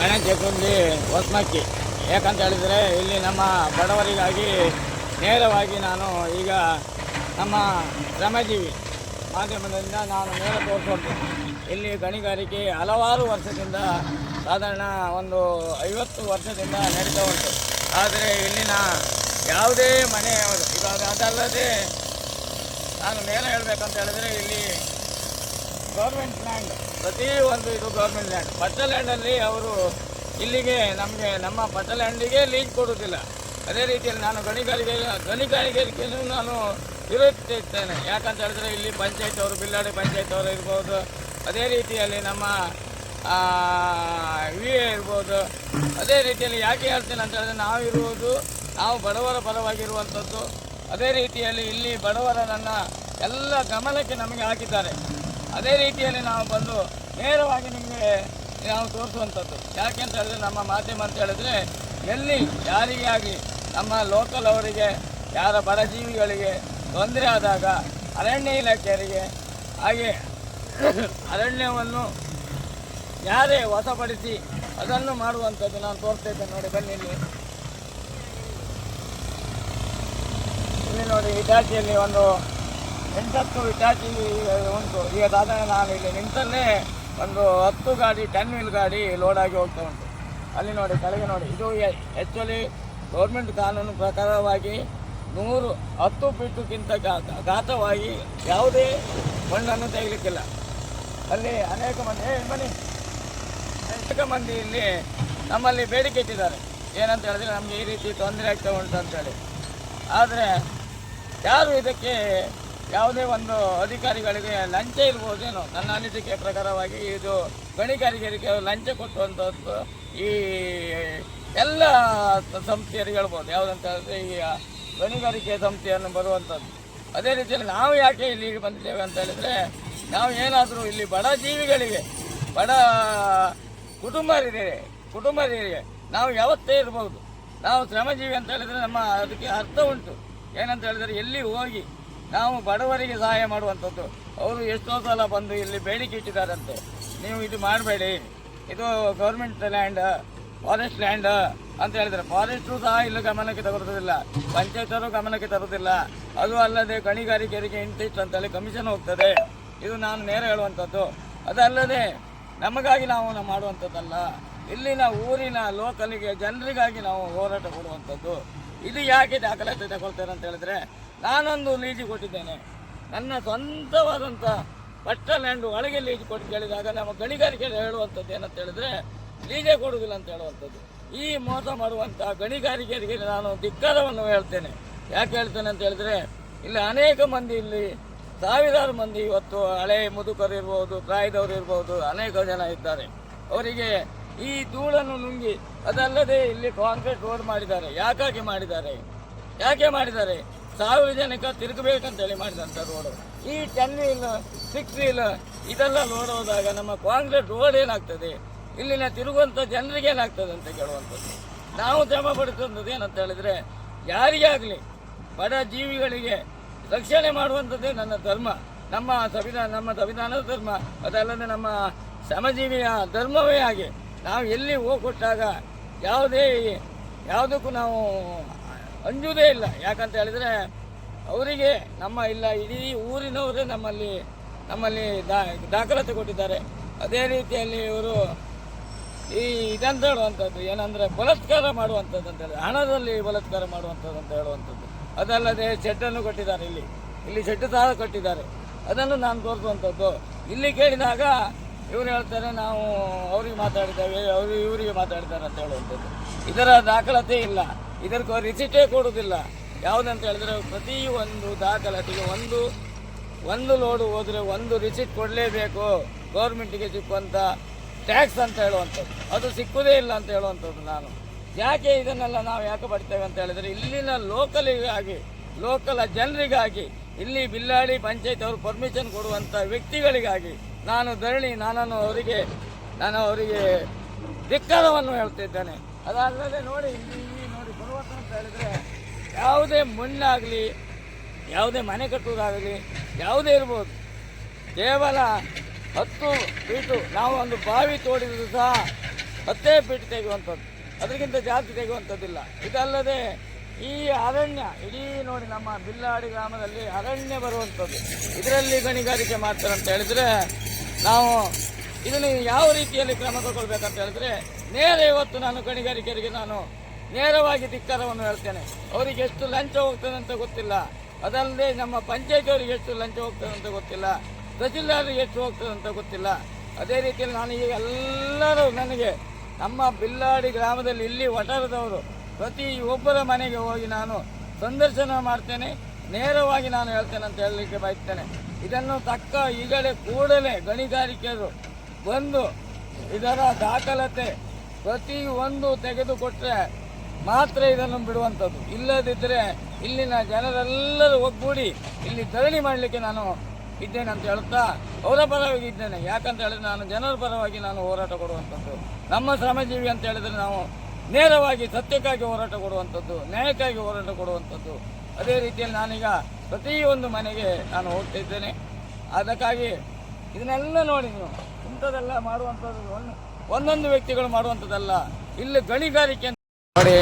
ಗಣೇಶಗುಂಡಿ ಹೊಸಮಕ್ಕಿ. ಯಾಕಂತ ಹೇಳಿದರೆ ಇಲ್ಲಿ ನಮ್ಮ ಬಡವರಿಗಾಗಿ ನೇರವಾಗಿ ನಾನು ಈಗ ನಮ್ಮ ಶ್ರಮಜೀವಿ ಮಾಧ್ಯಮದಿಂದ ನಾನು ನೇರ ತೋರಿಸ್ಕೊಳ್ತೀನಿ. ಇಲ್ಲಿ ಗಣಿಗಾರಿಕೆ ಹಲವಾರು ವರ್ಷದಿಂದ, ಸಾಧಾರಣ ಒಂದು 50 ವರ್ಷದಿಂದ ನಡೀತಾ ಉಂಟು. ಆದರೆ ಇಲ್ಲಿನ ಯಾವುದೇ ಮನೆ ಇವಾಗ ಅದಲ್ಲದೆ ನಾನು ನೇರ ಹೇಳಬೇಕಂತ ಹೇಳಿದರೆ ಇಲ್ಲಿ ಗೌರ್ಮೆಂಟ್ ಲ್ಯಾಂಡ್, ಪ್ರತಿಯೊಂದು ಇದು ಗೌರ್ಮೆಂಟ್ ಲ್ಯಾಂಡ್. ಪಟ್ಟ ಲ್ಯಾಂಡಲ್ಲಿ ಅವರು ಇಲ್ಲಿಗೆ ನಮಗೆ ನಮ್ಮ ಪಟ್ಟ ಲ್ಯಾಂಡಿಗೆ ಲೀಜ್ ಕೊಡುವುದಿಲ್ಲ. ಅದೇ ರೀತಿಯಲ್ಲಿ ನಾನು ಗಣಿಗಾರಿಕೆಯನ್ನು ನಾನು ವಿರೋಧಿಸುತ್ತೇನೆ. ಯಾಕಂತ ಹೇಳಿದ್ರೆ ಇಲ್ಲಿ ಪಂಚಾಯತ್ ಅವರು, ಬಿಲ್ಲಾಡಿ ಪಂಚಾಯತ್ ಅವರು ಇರ್ಬೋದು, ಅದೇ ರೀತಿಯಲ್ಲಿ ನಮ್ಮ ವಿ ಎ ಇರ್ಬೋದು. ಅದೇ ರೀತಿಯಲ್ಲಿ ಯಾಕೆ ಹೇಳ್ತೇನೆ ಅಂತ ಹೇಳಿದ್ರೆ ನಾವು ಬಡವರ ಪರವಾಗಿರುವಂಥದ್ದು. ಅದೇ ರೀತಿಯಲ್ಲಿ ಇಲ್ಲಿ ಬಡವರ ನನ್ನ ಎಲ್ಲ ಗಮನಕ್ಕೆ ನಮಗೆ ಹಾಕಿದ್ದಾರೆ. ಅದೇ ರೀತಿಯಲ್ಲಿ ನಾವು ಬಂದು ನೇರವಾಗಿ ನಿಮಗೆ ನಾವು ತೋರಿಸುವಂಥದ್ದು. ಯಾಕೆ ಅಂತ ಹೇಳಿದ್ರೆ ನಮ್ಮ ಮಾಧ್ಯಮ ಅಂತ ಹೇಳಿದ್ರೆ ಎಲ್ಲಿ ಯಾರಿಗೆ ಆಗಲಿ, ನಮ್ಮ ಲೋಕಲ್ ಅವರಿಗೆ, ಯಾರ ಬಡಜೀವಿಗಳಿಗೆ ತೊಂದರೆ ಆದಾಗ ಅರಣ್ಯ ಇಲಾಖೆಯವರಿಗೆ, ಹಾಗೆ ಅರಣ್ಯವನ್ನು ಯಾರೇ ವಶಪಡಿಸಿ ಅದನ್ನು ಮಾಡುವಂಥದ್ದು ನಾನು ತೋರಿಸ್ತಾ ಇದ್ದೇನೆ. ನೋಡಿ, ಬನ್ನಿ ಇಲ್ಲಿ ನೋಡಿ, ಇಟಾಚಿಯಲ್ಲಿ ಒಂದು 8-10 ಇಟಾಚಿ ಉಂಟು. ಈಗ ಸಾಧಾರಣ ನಾನು ಇಲ್ಲಿ ನಿಂತಲ್ಲೇ ಒಂದು 10 ಗಾಡಿ, 10 ವೀಲ್ ಗಾಡಿ ಲೋಡ್ ಆಗಿ ಹೋಗ್ತಾ ಉಂಟು. ಅಲ್ಲಿ ನೋಡಿ, ಕೆಳಗೆ ನೋಡಿ, ಇದು ಆ್ಯಕ್ಚುಲಿ ಗೌರ್ಮೆಂಟ್ ಕಾನೂನು ಪ್ರಕಾರವಾಗಿ 110 ಫೀಟ್ಗಿಂತ ಘಾತವಾಗಿ ಯಾವುದೇ ಮಣ್ಣನ್ನು ತೆಗಿಲಿಕ್ಕಿಲ್ಲ. ಅಲ್ಲಿ ಅನೇಕ ಮಂದಿ ಇಲ್ಲಿ ನಮ್ಮಲ್ಲಿ ಬೇಡಿಕೆ ಇಟ್ಟಿದ್ದಾರೆ. ಏನಂತ ಹೇಳಿದ್ರೆ ನಮಗೆ ಈ ರೀತಿ ತೊಂದರೆ ಆಗ್ತಾ ಉಂಟು ಅಂತೇಳಿ. ಆದರೆ ಯಾರು ಇದಕ್ಕೆ ಯಾವುದೇ ಒಂದು ಅಧಿಕಾರಿಗಳಿಗೆ ಲಂಚ ಇರ್ಬೋದೇನೋ, ನನ್ನ ಅನಿಸಿಕೆ ಪ್ರಕಾರವಾಗಿ ಇದು ಗಣಿಗಾರಿಕೆಗೆ ಲಂಚ ಕೊಟ್ಟುವಂಥದ್ದು ಈ ಎಲ್ಲ ಸಂಸ್ಥೆಯರಿಗೆ ಹೇಳ್ಬೋದು. ಯಾವುದಂತ ಹೇಳಿದ್ರೆ ಈ ಗಣಿಗಾರಿಕೆ ಸಂಸ್ಥೆಯನ್ನು ಬರುವಂಥದ್ದು. ಅದೇ ರೀತಿಯಲ್ಲಿ ನಾವು ಯಾಕೆ ಇಲ್ಲಿಗೆ ಬಂದಿದ್ದೇವೆ ಅಂತ ಹೇಳಿದರೆ, ನಾವು ಏನಾದರೂ ಇಲ್ಲಿ ಬಡ ಜೀವಿಗಳಿಗೆ, ಬಡ ಕುಟುಂಬರಿಗೆ ನಾವು ಯಾವತ್ತೇ ಇರ್ಬೋದು. ನಾವು ಶ್ರಮಜೀವಿ ಅಂತ ಹೇಳಿದರೆ ನಮ್ಮ ಅದಕ್ಕೆ ಅರ್ಥ ಉಂಟು. ಏನಂತ ಹೇಳಿದರೆ ಎಲ್ಲಿ ಹೋಗಿ ನಾವು ಬಡವರಿಗೆ ಸಹಾಯ ಮಾಡುವಂಥದ್ದು. ಅವರು ಎಷ್ಟೋ ಸಲ ಬಂದು ಇಲ್ಲಿ ಬೇಡಿಕೆ ಇಟ್ಟಿದ್ದಾರಂತೆ, ನೀವು ಇದು ಮಾಡಬೇಡಿ, ಇದು ಗೌರ್ಮೆಂಟ್ ಲ್ಯಾಂಡ್, ಫಾರೆಸ್ಟ್ ಲ್ಯಾಂಡ್ ಅಂತ ಹೇಳಿದರೆ ಫಾರೆಸ್ಟು ಸಹ ಇಲ್ಲಿ ಗಮನಕ್ಕೆ ತಗೊಳ್ಳೋದಿಲ್ಲ, ಪಂಚಾಯತರು ಗಮನಕ್ಕೆ ತರೋದಿಲ್ಲ. ಅದು ಅಲ್ಲದೆ ಗಣಿಗಾರಿಕೆಯರಿಗೆ ಇಂತಿಷ್ಟು ಅಂತೇಳಿ ಕಮಿಷನ್ ಹೋಗ್ತದೆ. ಇದು ನಾನು ನೇರ ಹೇಳುವಂಥದ್ದು. ಅದಲ್ಲದೆ ನಮಗಾಗಿ ನಾವು ಮಾಡುವಂಥದ್ದಲ್ಲ, ಇಲ್ಲಿನ ಊರಿನ ಲೋಕಲಿಗೆ ಜನರಿಗಾಗಿ ನಾವು ಹೋರಾಟ ಕೊಡುವಂಥದ್ದು. ಇದು ಯಾಕೆ ದಾಖಲಾತಿ ತಗೊಳ್ತೇನೆ ಅಂತ ಹೇಳಿದ್ರೆ, ನಾನೊಂದು ಲೀಜು ಕೊಟ್ಟಿದ್ದೇನೆ, ನನ್ನ ಸ್ವಂತವಾದಂಥ ಪಟ್ಟ ಲ್ಯಾಂಡು ಒಳಗೆ ಲೀಜು ಕೊಟ್ಟು ಕೇಳಿದಾಗ ನಮ್ಮ ಗಣಿಗಾರಿಕೆ ಹೇಳುವಂಥದ್ದು ಏನಂತ ಹೇಳಿದ್ರೆ ಲೀಜೇ ಕೊಡುವುದಿಲ್ಲ ಅಂತ ಹೇಳುವಂಥದ್ದು. ಈ ಮೋಸ ಮಾಡುವಂಥ ಗಣಿಗಾರಿಕೆಗೆ ನಾನು ಧಿಕ್ಕಾರವನ್ನು ಹೇಳ್ತೇನೆ. ಯಾಕೆ ಹೇಳ್ತೇನೆ ಅಂತ ಹೇಳಿದ್ರೆ, ಇಲ್ಲಿ ಅನೇಕ ಮಂದಿ, ಇಲ್ಲಿ ಸಾವಿರಾರು ಮಂದಿ ಇವತ್ತು ಹಳೆ ಮುದುಕರು ಇರ್ಬೋದು, ಪ್ರಾಯದವರು ಇರ್ಬೋದು, ಅನೇಕ ಜನ ಇದ್ದಾರೆ. ಅವರಿಗೆ ಈ ಧೂಳನ್ನು ನುಂಗಿ, ಅದಲ್ಲದೆ ಇಲ್ಲಿ ಕಾಂಕ್ರೀಟ್ ರೋಡ್ ಮಾಡಿದ್ದಾರೆ. ಯಾಕೆ ಮಾಡಿದ್ದಾರೆ? ಸಾರ್ವಜನಿಕ ತಿರುಗಬೇಕಂತೇಳಿ ಮಾಡಿದಂಥ ರೋಡು. ಈ 10 ವೀಲ್ 6 ವೀಲ್ ಇದೆಲ್ಲ ಲೋಡ್ ಹೋದಾಗ ನಮ್ಮ ಕಾಂಕ್ರೀಟ್ ರೋಡ್ ಏನಾಗ್ತದೆ, ಇಲ್ಲಿನ ತಿರುಗುವಂಥ ಜನರಿಗೆ ಏನಾಗ್ತದೆ ಅಂತ ಕೇಳುವಂಥದ್ದು. ನಾವು ಶ್ರಮ ಪಡಿಸುವಂಥದ್ದು ಏನಂತ ಹೇಳಿದರೆ, ಯಾರಿಗೇ ಆಗಲಿ ಬಡ ಜೀವಿಗಳಿಗೆ ರಕ್ಷಣೆ ಮಾಡುವಂಥದ್ದೇ ನನ್ನ ಧರ್ಮ, ನಮ್ಮ ಸಂವಿಧಾನದ ಧರ್ಮ. ಅದಲ್ಲದೆ ನಮ್ಮ ಶ್ರಮಜೀವಿಯ ಧರ್ಮವೇ ಹಾಗೆ. ನಾವು ಎಲ್ಲಿ ಹೋಗ್ಕೊಟ್ಟಾಗ ಯಾವುದಕ್ಕೂ ನಾವು ಅಂಜುವುದೇ ಇಲ್ಲ. ಯಾಕಂತ ಹೇಳಿದರೆ ಅವರಿಗೆ ಇಲ್ಲ, ಇಡೀ ಊರಿನವರೇ ನಮ್ಮಲ್ಲಿ ದಾಖಲಾತಿ ಕೊಟ್ಟಿದ್ದಾರೆ. ಅದೇ ರೀತಿಯಲ್ಲಿ ಇವರು ಇದಂತ ಹೇಳುವಂಥದ್ದು ಏನಂದರೆ ಬಲಾತ್ಕಾರ ಮಾಡುವಂಥದ್ದು ಅಂತ ಹೇಳಿದ್ರೆ, ಹಣದಲ್ಲಿ ಬಲಾತ್ಕಾರ ಮಾಡುವಂಥದ್ದು ಅಂತ ಹೇಳುವಂಥದ್ದು. ಅದಲ್ಲದೆ ಶೆಡ್ಡನ್ನು ಕೊಟ್ಟಿದ್ದಾರೆ, ಇಲ್ಲಿ ಶೆಡ್ ಸಹ ಕಟ್ಟಿದ್ದಾರೆ. ಅದನ್ನು ನಾನು ತೋರಿಸುವಂಥದ್ದು. ಇಲ್ಲಿ ಕೇಳಿದಾಗ ಇವರು ಹೇಳ್ತಾರೆ ನಾವು ಅವ್ರಿಗೆ ಮಾತಾಡಿದ್ದೇವೆ, ಅವರು ಇವರಿಗೆ ಮಾತಾಡ್ತಾರೆ ಅಂತ ಹೇಳುವಂಥದ್ದು. ಇದರ ದಾಖಲಾತಿ ಇಲ್ಲ, ಇದಕ್ಕೆ ರಿಸಿಟೇ ಕೊಡುವುದಿಲ್ಲ. ಯಾವುದಂತ ಹೇಳಿದ್ರೆ ಪ್ರತಿಯೊಂದು ದಾಖಲಾತಿಗೆ ಒಂದು ಲೋಡು ಹೋದರೆ ಒಂದು ರಿಸಿಟ್ ಕೊಡಲೇಬೇಕು. ಗೌರ್ಮೆಂಟಿಗೆ ಸಿಕ್ಕುವಂಥ ಟ್ಯಾಕ್ಸ್ ಅಂತ ಹೇಳುವಂಥದ್ದು ಅದು ಸಿಕ್ಕುವುದೇ ಇಲ್ಲ ಅಂತ ಹೇಳುವಂಥದ್ದು. ನಾನು ಯಾಕೆ ಇದನ್ನೆಲ್ಲ ನಾವು ಯಾಕೆ ಪಡ್ತೇವೆ ಅಂತ ಹೇಳಿದರೆ ಇಲ್ಲಿನ ಲೋಕಲಿಗಾಗಿ ಲೋಕಲ ಜನರಿಗಾಗಿ ಇಲ್ಲಿ ಬಿಲ್ಲಾಡಿ ಪಂಚಾಯತ್ ಅವರು ಪರ್ಮಿಷನ್ ಕೊಡುವಂಥ ವ್ಯಕ್ತಿಗಳಿಗಾಗಿ ನಾನು ಧರಣಿ ನಾನು ಅವರಿಗೆ ಧಿಕ್ಕಾರವನ್ನು ಹೇಳ್ತಿದ್ದೇನೆ. ಅದಲ್ಲದೆ ನೋಡಿ ಇಲ್ಲಿ ನೋಡಿ ಪರ್ವತ ಅಂತ ಹೇಳಿದರೆ ಯಾವುದೇ ಮಣ್ಣಾಗಲಿ ಯಾವುದೇ ಮನೆ ಕಟ್ಟುವುದಾಗಲಿ ಯಾವುದೇ ಇರ್ಬೋದು, ಕೇವಲ 10 ಫೀಟು ನಾವು ಒಂದು ಬಾವಿ ತೋಡಿದ್ರು ಸಹ 10 ಫೀಟ್ ತೆಗೆಯುವಂಥದ್ದು, ಅದಕ್ಕಿಂತ ಜಾಸ್ತಿ ತೆಗೆಯುವಂಥದ್ದಿಲ್ಲ. ಇದಲ್ಲದೆ ಈ ಅರಣ್ಯ ಇಡೀ ನೋಡಿ ನಮ್ಮ ಬಿಲ್ಲಾಡಿ ಗ್ರಾಮದಲ್ಲಿ ಅರಣ್ಯ ಬರುವಂಥದ್ದು, ಇದರಲ್ಲಿ ಗಣಿಗಾರಿಕೆ ಮಾಡ್ತಾರೆ ಅಂತ ಹೇಳಿದರೆ ನಾವು ಇದನ್ನು ಯಾವ ರೀತಿಯಲ್ಲಿ ಕ್ರಮ ತಗೊಳ್ಬೇಕಂತ ಹೇಳಿದ್ರೆ ಇವತ್ತು ನಾನು ಗಣಿಗಾರಿಕೆಯರಿಗೆ ನಾನು ನೇರವಾಗಿ ಧಿಕ್ಕಾರವನ್ನು ಹೇಳ್ತೇನೆ. ಅವರಿಗೆ ಎಷ್ಟು ಲಂಚ ಹೋಗ್ತದೆ ಅಂತ ಗೊತ್ತಿಲ್ಲ, ಅದಲ್ಲದೆ ನಮ್ಮ ಪಂಚಾಯತಿಯವರಿಗೆ ಎಷ್ಟು ಲಂಚ ಹೋಗ್ತದೆ ಅಂತ ಗೊತ್ತಿಲ್ಲ, ತಹಸೀಲ್ದಾರ್ರಿಗೆ ಎಷ್ಟು ಹೋಗ್ತದೆ ಅಂತ ಗೊತ್ತಿಲ್ಲ. ಅದೇ ರೀತಿಯಲ್ಲಿ ನಾನು ಈಗ ಎಲ್ಲರೂ ನನಗೆ ನಮ್ಮ ಬಿಲ್ಲಾಡಿ ಗ್ರಾಮದಲ್ಲಿ ಇಲ್ಲಿ ವಠಾರದವರು ಪ್ರತಿ ಒಬ್ಬರ ಮನೆಗೆ ಹೋಗಿ ನಾನು ಸಂದರ್ಶನ ಮಾಡ್ತೇನೆ, ನೇರವಾಗಿ ನಾನು ಹೇಳ್ತೇನೆ ಅಂತ ಹೇಳಲಿಕ್ಕೆ ಬಯಸ್ತೇನೆ. ಇದನ್ನು ತಕ್ಕ ಈಗಲೇ ಕೂಡಲೇ ಗಣಿಗಾರಿಕೆಯರು ಬಂದು ಇದರ ದಾಖಲಾತಿ ಪ್ರತಿಯೊಂದು ತೆಗೆದುಕೊಟ್ಟರೆ ಮಾತ್ರ ಇದನ್ನು ಬಿಡುವಂಥದ್ದು. ಇಲ್ಲದಿದ್ದರೆ ಇಲ್ಲಿನ ಜನರೆಲ್ಲರೂ ಒಗ್ಗೂಡಿ ಇಲ್ಲಿ ಧರಣಿ ಮಾಡಲಿಕ್ಕೆ ನಾನು ಇದ್ದೇನೆ ಅಂತ ಹೇಳುತ್ತಾ ಅವರ ಪರವಾಗಿ ಇದ್ದೇನೆ. ಯಾಕಂತ ಹೇಳಿದ್ರೆ ನಾನು ಜನರ ಪರವಾಗಿ ನಾನು ಹೋರಾಟ ಕೊಡುವಂಥದ್ದು. ನಮ್ಮ ಶ್ರಮಜೀವಿ ಅಂತ ಹೇಳಿದರೆ ನಾವು ನೇರವಾಗಿ ಸತ್ಯಕ್ಕಾಗಿ ಹೋರಾಟ ಕೊಡುವಂಥದ್ದು, ನ್ಯಾಯಕ್ಕಾಗಿ ಹೋರಾಟ ಕೊಡುವಂಥದ್ದು. ಅದೇ ರೀತಿಯಲ್ಲಿ ನಾನೀಗ ಪ್ರತಿಯೊಂದು ಮನೆಗೆ ನಾನು ಹೋಗ್ತಾ ಇದ್ದೇನೆ. ಅದಕ್ಕಾಗಿ ಇದನ್ನೆಲ್ಲ ನೋಡಿ ನೀವು ಇಂಥದ್ದೆಲ್ಲ ಮಾಡುವಂಥದ್ದು ಒಂದೊಂದು ವ್ಯಕ್ತಿಗಳು ಮಾಡುವಂಥದ್ದಲ್ಲ, ಇಲ್ಲಿ ಗಣಿಗಾರಿಕೆ ನೋಡಿ.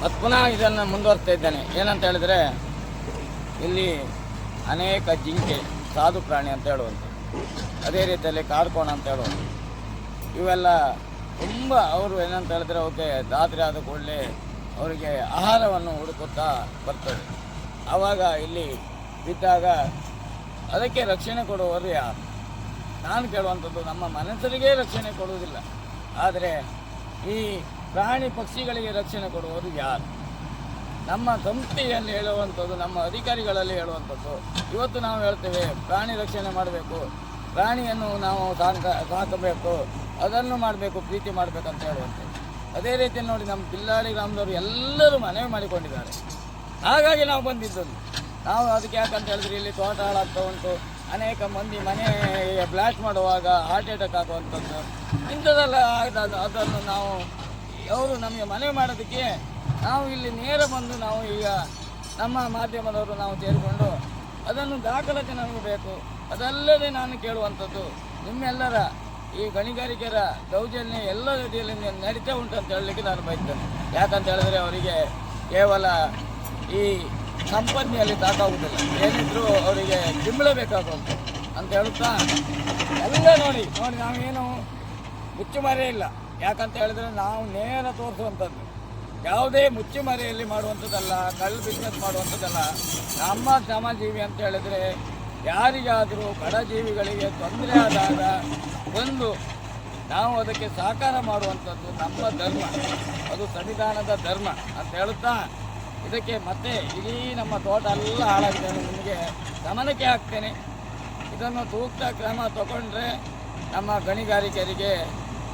ಮತ್ತು ಪುನಃ ಇದನ್ನು ಮುಂದುವರ್ತಾ ಇದ್ದೇನೆ. ಏನಂತ ಹೇಳಿದರೆ ಇಲ್ಲಿ ಅನೇಕ ಜಿಂಕೆ, ಸಾಧು ಪ್ರಾಣಿ ಅಂತ ಹೇಳುವಂಥ, ಅದೇ ರೀತಿಯಲ್ಲಿ ಕಾರ್ಕೋಣ ಅಂತ ಹೇಳುವಂಥ, ಇವೆಲ್ಲ ತುಂಬ ಅವರು ಏನಂತ ಹೇಳಿದ್ರೆ ಅವಕ್ಕೆ ರಾತ್ರಿ ಆದ ಕೂಡಲೇ ಅವರಿಗೆ ಆಹಾರವನ್ನು ಹುಡುಕುತ್ತಾ ಬರ್ತದೆ. ಆವಾಗ ಇಲ್ಲಿ ಬಿದ್ದಾಗ ಅದಕ್ಕೆ ರಕ್ಷಣೆ ಕೊಡುವವರು ಯಾರು? ನಾನು ಕೇಳುವಂಥದ್ದು, ನಮ್ಮ ಮನುಷ್ಯರಿಗೆ ರಕ್ಷಣೆ ಕೊಡುವುದಿಲ್ಲ, ಆದರೆ ಈ ಪ್ರಾಣಿ ಪಕ್ಷಿಗಳಿಗೆ ರಕ್ಷಣೆ ಕೊಡುವವರು ಯಾರು? ನಮ್ಮ ಸಂಸ್ಥೆಯಲ್ಲಿ ಹೇಳುವಂಥದ್ದು, ನಮ್ಮ ಅಧಿಕಾರಿಗಳಲ್ಲಿ ಹೇಳುವಂಥದ್ದು. ಇವತ್ತು ನಾವು ಹೇಳ್ತೇವೆ ಪ್ರಾಣಿ ರಕ್ಷಣೆ ಮಾಡಬೇಕು, ಪ್ರಾಣಿಯನ್ನು ನಾವು ಸಾಕಬೇಕು, ಅದನ್ನು ಮಾಡಬೇಕು, ಪ್ರೀತಿ ಮಾಡಬೇಕಂತ ಹೇಳುವಂಥದ್ದು. ಅದೇ ರೀತಿ ನೋಡಿ ನಮ್ಮ ಬಿಲ್ಲಾಡಿ ಗ್ರಾಮದವರು ಎಲ್ಲರೂ ಮನವಿ ಮಾಡಿಕೊಂಡಿದ್ದಾರೆ. ಹಾಗಾಗಿ ನಾವು ಬಂದಿದ್ದದ್ದು. ನಾವು ಅದಕ್ಕೆ ಯಾಕಂತ ಹೇಳಿದ್ರೆ ಇಲ್ಲಿ ತೋಟ ಹಾಳಾಗ್ತಾ ಉಂಟು, ಅನೇಕ ಮಂದಿ ಮನೆ ಬ್ಲಾಸ್ಟ್ ಮಾಡುವಾಗ ಹಾರ್ಟ್ ಅಟ್ಯಾಕ್ ಆಗುವಂಥದ್ದು ಇಂಥದ್ದೆಲ್ಲ ಅದನ್ನು ನಾವು ಅವರು ನಮಗೆ ಮನವಿ ಮಾಡೋದಕ್ಕೆ ನಾವು ಇಲ್ಲಿ ನೇರ ಬಂದು ನಾವು ಈಗ ನಮ್ಮ ಮಾಧ್ಯಮದವರು ನಾವು ಸೇರಿಕೊಂಡು ಅದನ್ನು ದಾಖಲಾತಿ ನಮಗೆ ಬೇಕು. ಅದಲ್ಲದೆ ನಾನು ಕೇಳುವಂಥದ್ದು, ನಿಮ್ಮೆಲ್ಲರ ಈ ಗಣಿಗಾರಿಕೆಯ ದೌರ್ಜನ್ಯ ಎಲ್ಲ ರೀತಿಯಲ್ಲಿ ನಡೀತಾ ಉಂಟು ಅಂತ ಹೇಳಲಿಕ್ಕೆ ನಾನು ಬಯಸ್ತೇನೆ. ಯಾಕಂತ ಹೇಳಿದ್ರೆ ಅವರಿಗೆ ಕೇವಲ ಈ ಸಂಪನ್ನೆಯಲ್ಲಿ ಸಾಕಾಗುವುದಿಲ್ಲ, ಏನಿದ್ರು ಅವರಿಗೆ ಗಿಂಬಳ ಬೇಕಾಗುವಂಥ ಅಂತ ಹೇಳುತ್ತಾ ಎಲ್ಲ ನೋಡಿ ನಾವೇನು ಮುಚ್ಚುಮರೆ ಇಲ್ಲ. ಯಾಕಂತ ಹೇಳಿದ್ರೆ ನಾವು ನೇರ ತೋರಿಸುವಂಥದ್ದು, ಯಾವುದೇ ಮುಚ್ಚುಮರೆಯಲ್ಲಿ ಮಾಡುವಂಥದ್ದಲ್ಲ, ಕಳ್ಳ ಬಿಸ್ನೆಸ್ ಮಾಡುವಂಥದ್ದಲ್ಲ. ನಮ್ಮ ಶ್ರಮಜೀವಿ ಅಂತ ಹೇಳಿದರೆ ಯಾರಿಗಾದರೂ ಬಡಜೀವಿಗಳಿಗೆ ತೊಂದರೆ ಆದಾಗ ಬಂದು ನಾವು ಅದಕ್ಕೆ ಸಹಕಾರ ಮಾಡುವಂಥದ್ದು ನಮ್ಮ ಧರ್ಮ, ಅದು ಸಂವಿಧಾನದ ಧರ್ಮ ಅಂತ ಹೇಳುತ್ತಾ ಇದಕ್ಕೆ ಮತ್ತೆ ಇಡೀ ನಮ್ಮ ತೋಟ ಎಲ್ಲ ಹಾಳಾಗಿದೆ ನಿಮಗೆ ಗಮನಕ್ಕೆ ಹಾಕ್ತೇನೆ. ಇದನ್ನು ಸೂಕ್ತ ಕ್ರಮ ತಗೊಂಡ್ರೆ ನಮ್ಮ ಗಣಿಗಾರಿಕೆಯರಿಗೆ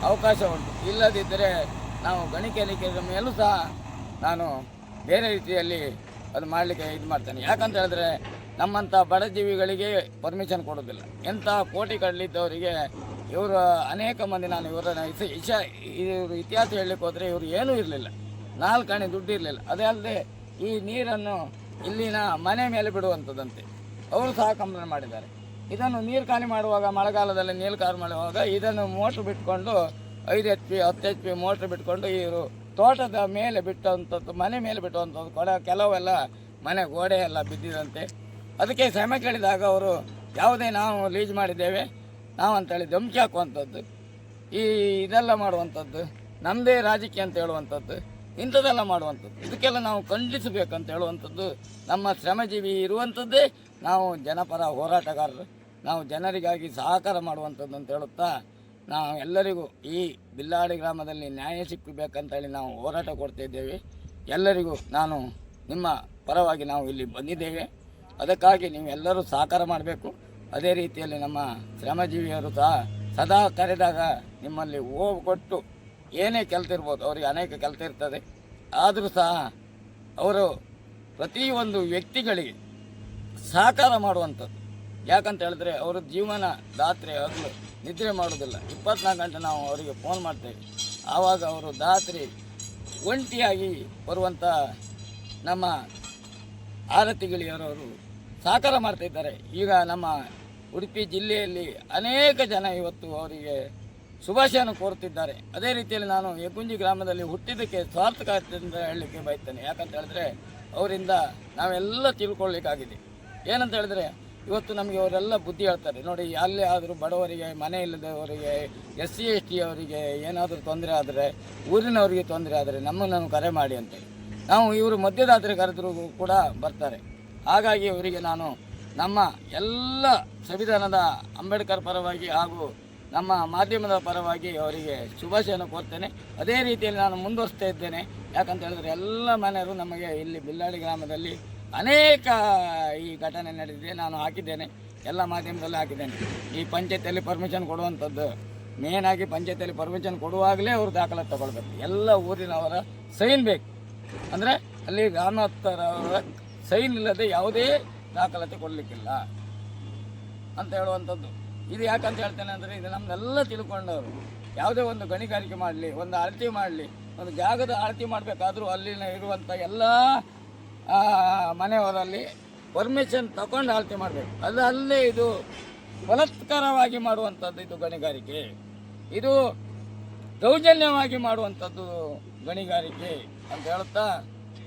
ಅವಕಾಶ ಉಂಟು, ಇಲ್ಲದಿದ್ದರೆ ನಾವು ಗಣಿಗಾರಿಕೆಯ ಮೇಲೂ ಸಹ ನಾನು ಬೇರೆ ರೀತಿಯಲ್ಲಿ ಅದು ಮಾಡಲಿಕ್ಕೆ ಇದು ಮಾಡ್ತೇನೆ. ಯಾಕಂತ ಹೇಳಿದ್ರೆ ನಮ್ಮಂಥ ಬಡಜೀವಿಗಳಿಗೆ ಪರ್ಮಿಷನ್ ಕೊಡೋದಿಲ್ಲ. ಎಂಥ ಕೋಟಿ ಕಡಲಿದ್ದವರಿಗೆ ಇವರು ಅನೇಕ ಮಂದಿ, ನಾನು ಇವರನ್ನು ಇವರು ಇತಿಹಾಸ ಹೇಳಲಿಕ್ಕೆ ಹೋದರೆ ಇವರು ಏನೂ ಇರಲಿಲ್ಲ, 4 ಆಣೆ ದುಡ್ಡು ಇರಲಿಲ್ಲ. ಅದೇ ಅಲ್ಲದೆ ಈ ನೀರನ್ನು ಇಲ್ಲಿನ ಮನೆ ಮೇಲೆ ಬಿಡುವಂಥದ್ದಂತೆ ಅವರು ಸಹ ಕಂಪ್ಲೇಂಟ್ ಮಾಡಿದ್ದಾರೆ. ಇದನ್ನು ನೀರು ಖಾಲಿ ಮಾಡುವಾಗ ಮಳೆಗಾಲದಲ್ಲಿ ನೀರು ಖಾಲಿ ಮಾಡುವಾಗ ಇದನ್ನು ಮೋಟ್ರ್ ಬಿಟ್ಕೊಂಡು 5 HP 10 HP ಮೋಟ್ರ್ ಬಿಟ್ಕೊಂಡು ಇವರು ತೋಟದ ಮೇಲೆ ಬಿಟ್ಟಂಥದ್ದು, ಮನೆ ಮೇಲೆ ಬಿಟ್ಟುವಂಥದ್ದು ಕೆಲವೆಲ್ಲ ಮನೆ ಗೋಡೆ ಎಲ್ಲ ಬಿದ್ದಿದಂತೆ. ಅದಕ್ಕೆ ಶ್ರಮ ಕೇಳಿದಾಗ ಅವರು ಯಾವುದೇ ನಾವು ಲೀಜ್ ಮಾಡಿದ್ದೇವೆ ನಾವು ಅಂತೇಳಿ ಧಮಕಿ ಹಾಕುವಂಥದ್ದು, ಇದೆಲ್ಲ ಮಾಡುವಂಥದ್ದು, ನಮ್ಮದೇ ರಾಜಕೀಯ ಅಂತ ಹೇಳುವಂಥದ್ದು, ಇಂಥದ್ದೆಲ್ಲ ಮಾಡುವಂಥದ್ದು. ಇದಕ್ಕೆಲ್ಲ ನಾವು ಖಂಡಿಸಬೇಕಂತ ಹೇಳುವಂಥದ್ದು ನಮ್ಮ ಶ್ರಮಜೀವಿ ಇರುವಂಥದ್ದೇ. ನಾವು ಜನಪರ ಹೋರಾಟಗಾರರು, ನಾವು ಜನರಿಗಾಗಿ ಸಹಕಾರ ಮಾಡುವಂಥದ್ದು ಅಂತ ಹೇಳುತ್ತಾ ನಾವು ಎಲ್ಲರಿಗೂ ಈ ಬಿಲ್ಲಾಡಿ ಗ್ರಾಮದಲ್ಲಿ ನ್ಯಾಯ ಸಿಕ್ಕಬೇಕಂತೇಳಿ ನಾವು ಹೋರಾಟ ಕೊಡ್ತಾಯಿದ್ದೇವೆ. ಎಲ್ಲರಿಗೂ ನಾನು ನಿಮ್ಮ ಪರವಾಗಿ ನಾವು ಇಲ್ಲಿ ಬಂದಿದ್ದೇವೆ. ಅದಕ್ಕಾಗಿ ನೀವು ಎಲ್ಲರೂ ಸಹಕಾರ ಮಾಡಬೇಕು. ಅದೇ ರೀತಿಯಲ್ಲಿ ನಮ್ಮ ಶ್ರಮಜೀವಿಯರು ಸಹ ಸದಾ ಕರೆದಾಗ ನಿಮ್ಮಲ್ಲಿ ಕೊಟ್ಟು ಏನೇ ಕೆಲಸ ಅವರಿಗೆ ಅನೇಕ ಕೆಲಸ ಇರ್ತದೆ. ಆದರೂ ಸಹ ಅವರು ಪ್ರತಿಯೊಂದು ವ್ಯಕ್ತಿಗಳಿಗೆ ಸಹಕಾರ ಮಾಡುವಂಥದ್ದು. ಯಾಕಂತ ಹೇಳಿದ್ರೆ ಅವರು ಜೀವನ ರಾತ್ರಿ ಹಗಲು ನಿದ್ರೆ ಮಾಡೋದಿಲ್ಲ. 24 ಗಂಟೆ ನಾವು ಅವರಿಗೆ ಫೋನ್ ಮಾಡ್ತೇವೆ. ಆವಾಗ ಅವರು ರಾತ್ರಿ ಒಂಟಿಯಾಗಿ ಬರುವಂಥ ನಮ್ಮ ಆರತಿಗಳಿಯವರವರು ಸಹಕಾರ ಮಾಡ್ತಾಯಿದ್ದಾರೆ. ಈಗ ನಮ್ಮ ಉಡುಪಿ ಜಿಲ್ಲೆಯಲ್ಲಿ ಅನೇಕ ಜನ ಇವತ್ತು ಅವರಿಗೆ ಶುಭಾಶಯವನ್ನು ಕೋರುತ್ತಿದ್ದಾರೆ. ಅದೇ ರೀತಿಯಲ್ಲಿ ನಾನು ಯಗುಂಜಿ ಗ್ರಾಮದಲ್ಲಿ ಹುಟ್ಟಿದ್ದಕ್ಕೆ ಸಾರ್ಥಕ ಅಂತ ಹೇಳಲಿಕ್ಕೆ ಬಯಸ್ತೇನೆ. ಯಾಕಂತ ಹೇಳಿದ್ರೆ ಅವರಿಂದ ನಾವೆಲ್ಲ ತಿಳ್ಕೊಳ್ಳಿಕ್ಕಾಗಿದೆ. ಏನಂತ ಹೇಳಿದ್ರೆ ಇವತ್ತು ನಮಗೆ ಅವರೆಲ್ಲ ಬುದ್ಧಿ ಹೇಳ್ತಾರೆ. ನೋಡಿ, ಅಲ್ಲೇ ಆದರೂ ಬಡವರಿಗೆ, ಮನೆ ಇಲ್ಲದವರಿಗೆ, SC ST ಅವರಿಗೆ ಏನಾದರೂ ತೊಂದರೆ ಆದರೆ, ಊರಿನವರಿಗೆ ತೊಂದರೆ ಆದರೆ ನಮ್ಮನ್ನು ಕರೆ ಮಾಡಿ ಅಂತೇಳಿ ನಾವು ಇವರು ಮಧ್ಯರಾತ್ರಿ ಕರೆದರೂ ಕೂಡ ಬರ್ತಾರೆ. ಹಾಗಾಗಿ ಅವರಿಗೆ ನಾನು ನಮ್ಮ ಎಲ್ಲ ಸಂವಿಧಾನದ ಅಂಬೇಡ್ಕರ್ ಪರವಾಗಿ ಹಾಗೂ ನಮ್ಮ ಮಾಧ್ಯಮದ ಪರವಾಗಿ ಅವರಿಗೆ ಶುಭಾಶಯವನ್ನು ಕೋರ್ತೇನೆ. ಅದೇ ರೀತಿಯಲ್ಲಿ ನಾನು ಮುಂದುವರಿಸ್ತಾ ಇದ್ದೇನೆ. ಯಾಕಂತ ಹೇಳಿದ್ರೆ ಎಲ್ಲ ಮನೆಯವರು ನಮಗೆ ಇಲ್ಲಿ ಬಿಲ್ಲಾಡಿ ಗ್ರಾಮದಲ್ಲಿ ಅನೇಕ ಈ ಘಟನೆ ನಡೆದಿದೆ. ನಾನು ಹಾಕಿದ್ದೇನೆ, ಎಲ್ಲ ಮಾಧ್ಯಮದಲ್ಲೂ ಹಾಕಿದ್ದೇನೆ. ಈ ಪಂಚಾಯತಿಯಲ್ಲಿ ಪರ್ಮಿಷನ್ ಕೊಡುವಂಥದ್ದು ಮೇನ್ ಆಗಿ ಪಂಚಾಯತಿಯಲ್ಲಿ ಪರ್ಮಿಷನ್ ಕೊಡುವಾಗಲೇ ಅವರು ದಾಖಲಾತಿ ತಗೊಳ್ಬೇಕು. ಎಲ್ಲ ಊರಿನವರ ಸೈನ್ ಬೇಕು. ಅಂದರೆ ಅಲ್ಲಿ ಗ್ರಾಮಸ್ಥರವರ ಸೈನ್ ಇಲ್ಲದೆ ಯಾವುದೇ ದಾಖಲಾತಿ ಕೊಡಲಿಕ್ಕಿಲ್ಲ ಅಂತ ಹೇಳುವಂಥದ್ದು. ಇದು ಯಾಕಂತ ಹೇಳ್ತೇನೆ ಅಂದರೆ ಇದು ನಮ್ಮನ್ನೆಲ್ಲ ತಿಳ್ಕೊಂಡವರು. ಯಾವುದೇ ಒಂದು ಗಣಿಗಾರಿಕೆ ಮಾಡಲಿ, ಒಂದು ಅಳತೆ ಮಾಡಲಿ, ಒಂದು ಜಾಗದ ಅಳತೆ ಮಾಡಬೇಕಾದ್ರೂ ಅಲ್ಲಿನ ಇರುವಂಥ ಎಲ್ಲ ಮನೆಯವರಲ್ಲಿ ಪರ್ಮಿಷನ್ ತಗೊಂಡು ಅಳತೆ ಮಾಡಬೇಕು. ಅದು ಅಲ್ಲೇ ಇದು ಬಲಾತ್ಕಾರವಾಗಿ ಮಾಡುವಂಥದ್ದು ಇದು ಗಣಿಗಾರಿಕೆ. ಇದು ದೌರ್ಜನ್ಯವಾಗಿ ಮಾಡುವಂಥದ್ದು ಗಣಿಗಾರಿಕೆ ಅಂತ ಹೇಳುತ್ತಾ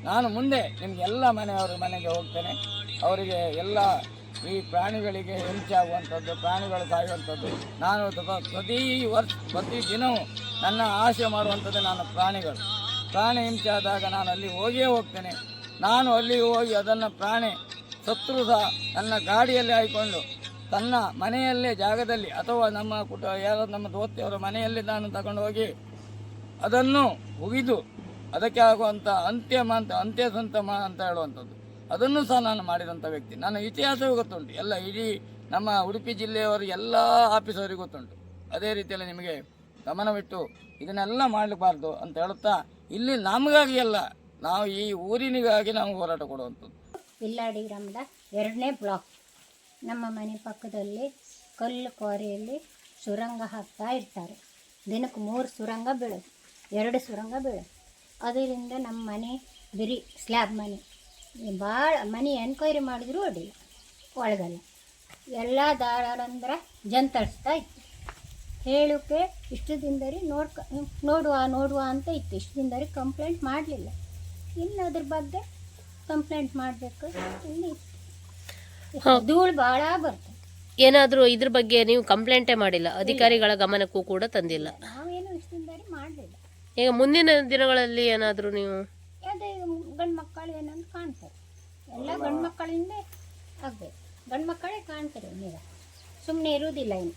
ನಾನು ಮುಂದೆ ನಿಮಗೆಲ್ಲ ಮನೆಯವರ ಮನೆಗೆ ಹೋಗ್ತೇನೆ. ಅವರಿಗೆ ಎಲ್ಲ ಈ ಪ್ರಾಣಿಗಳಿಗೆ ಹಿಂಸೆ ಆಗುವಂಥದ್ದು, ಪ್ರಾಣಿಗಳು ಸಾಯುವಂಥದ್ದು ನಾನು ಪ್ರತಿ ದಿನವೂ ನನ್ನ ಆಸೆ ಮಾಡುವಂಥದ್ದು ನಾನು ಪ್ರಾಣಿ ಹಿಂಸೆ ಆದಾಗ ನಾನು ಅಲ್ಲಿ ಹೋಗ್ತೇನೆ. ನಾನು ಅಲ್ಲಿ ಹೋಗಿ ಅದನ್ನು ಪ್ರಾಣಿ ಸತ್ರು ಸಹ ನನ್ನ ಗಾಡಿಯಲ್ಲಿ ಹಾಕಿಕೊಂಡು ತನ್ನ ಮನೆಯಲ್ಲೇ ಜಾಗದಲ್ಲಿ ಅಥವಾ ನಮ್ಮ ಯಾರೋ ನಮ್ಮ ದೋಸ್ತಿಯವರ ಮನೆಯಲ್ಲಿ ನಾನು ತಗೊಂಡು ಹೋಗಿ ಅದನ್ನು ಉಗಿದು ಅದಕ್ಕೆ ಆಗುವಂಥ ಅಂತ್ಯ ಸಂತಮ ಅಂತ ಹೇಳುವಂಥದ್ದು ಅದನ್ನು ಸಹ ನಾನು ಮಾಡಿದಂಥ ವ್ಯಕ್ತಿ. ನನ್ನ ಇತಿಹಾಸವೂ ಗೊತ್ತುಂಟು. ಎಲ್ಲ ಇಡೀ ನಮ್ಮ ಉಡುಪಿ ಜಿಲ್ಲೆಯವರು ಎಲ್ಲ ಆಫೀಸವರಿಗೆ ಗೊತ್ತುಂಟು. ಅದೇ ರೀತಿಯಲ್ಲಿ ನಿಮಗೆ ಗಮನವಿಟ್ಟು ಇದನ್ನೆಲ್ಲ ಮಾಡಬಾರ್ದು ಅಂತ ಹೇಳುತ್ತಾ ಇಲ್ಲಿ ನಮಗಾಗಿ ಅಲ್ಲ, ನಾವು ಈ ಊರಿನಿಗಾಗಿ ನಾವು ಹೋರಾಟ ಕೊಡುವಂಥದ್ದು. ಬಿಲ್ಲಾಡಿ ಗ್ರಾಮದ 2ನೇ ಬ್ಲಾಕ್. ನಮ್ಮ ಮನೆ ಪಕ್ಕದಲ್ಲಿ ಕಲ್ಲು ಕ್ವಾರಿಯಲ್ಲಿ ಸುರಂಗ ಹಾಕ್ತಾ ಇರ್ತಾರೆ. ದಿನಕ್ಕೆ 3 ಸುರಂಗ ಬೀಳೋದು, 2 ಸುರಂಗ ಬೀಳೋದು. ಅದರಿಂದ ನಮ್ಮ ಮನೆ ಬಿರಿ ಸ್ಲ್ಯಾಬ್ ಮನೆ, ಭಾಳ ಮನೆ ಎನ್ಕ್ವೈರಿ ಮಾಡಿದ್ರು ಅಡ್ಡಿಲ್ಲ, ಒಳಗಲ್ಲ. ಎಲ್ಲ ದಾರಂದ್ರೆ ಜಂತಳಿಸ್ತಾ ಇತ್ತು. ಹೇಳೋಕ್ಕೆ ಇಷ್ಟು ದಿನದರಿ ನೋಡುವ ಅಂತ ಇತ್ತು. ಇಷ್ಟು ದಿನದರಿ ಕಂಪ್ಲೇಂಟ್ ಮಾಡಲಿಲ್ಲ. ಇನ್ನು ಅದ್ರ ಬಗ್ಗೆ ಕಂಪ್ಲೇಂಟ್ ಮಾಡಬೇಕು. ಇಲ್ಲಿ ಧೂಳು ಭಾಳ ಬರ್ತದೆ. ಏನಾದರೂ ಇದ್ರ ಬಗ್ಗೆ ನೀವು ಕಂಪ್ಲೇಂಟೇ ಮಾಡಿಲ್ಲ, ಅಧಿಕಾರಿಗಳ ಗಮನಕ್ಕೂ ಕೂಡ ತಂದಿಲ್ಲ? ನಾವೇನು ಇಷ್ಟು ದಿನದರಿ ಮಾಡಲಿಲ್ಲ. ಈಗ ಮುಂದಿನ ದಿನಗಳಲ್ಲಿ ಏನಾದರೂ ನೀವು ಅದೇ ಗಂಡು ಮಕ್ಕಳು ಏನಂತ ಕಾಣ್ತಾರೆ, ಎಲ್ಲ ಗಂಡು ಮಕ್ಕಳಿಂದ ಆಗಬೇಕು. ಗಂಡು ಮಕ್ಕಳೇ ಕಾಣ್ತಾರೆ, ಈಗ ಸುಮ್ಮನೆ ಇರುವುದಿಲ್ಲ. ಇನ್ನು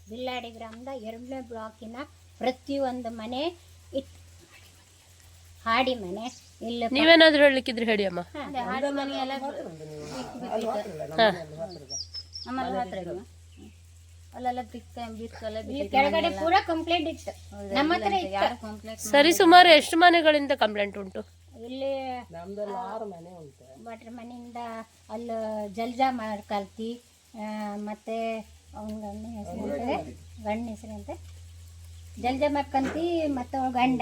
ಬಿಲ್ಲಾಡಿ ಗ್ರಾಮದ 2ನೇ ಬ್ಲಾಕಿನ ಪ್ರತಿಯೊಂದು ಮನೆ ಇತ್ತು. ಹಾಡಿ ಮನೆ ಇಲ್ಲ. ನೀವೇನಾದ್ರೂ ಹೇಳಲಿಕ್ಕಿದ್ರೆ ಹೇಳಿ ಅಮ್ಮ. ಹಾಡಿ ಮನೆ ಎಲ್ಲ ಕೆಳಗಡೆ ಪೂರ ಕಂಪ್ಲೇಂಟ್ ಇತ್ತು. ನಮ್ಮ ಹತ್ರ ಇತ್ತು. ಸರಿ, ಸುಮಾರು ಎಷ್ಟು ಮನೆಗಳಿಂದ ಕಂಪ್ಲೇಂಟ್ ಉಂಟು? ಇಲ್ಲಿ ಭಟ್ರ ಮನೆಯಿಂದ ಅಲ್ಲಿ ಜಲ್ಜಾ ಮಾಡ್ಕಲ್ತಿ, ಮತ್ತೆ ಅವನ ಗಂಡ ಹೆಸರಂತೆ ಜಲ್ಜಾ ಮಾಡ್ಕಂತಿ, ಮತ್ತು ಅವಳ ಗಂಡ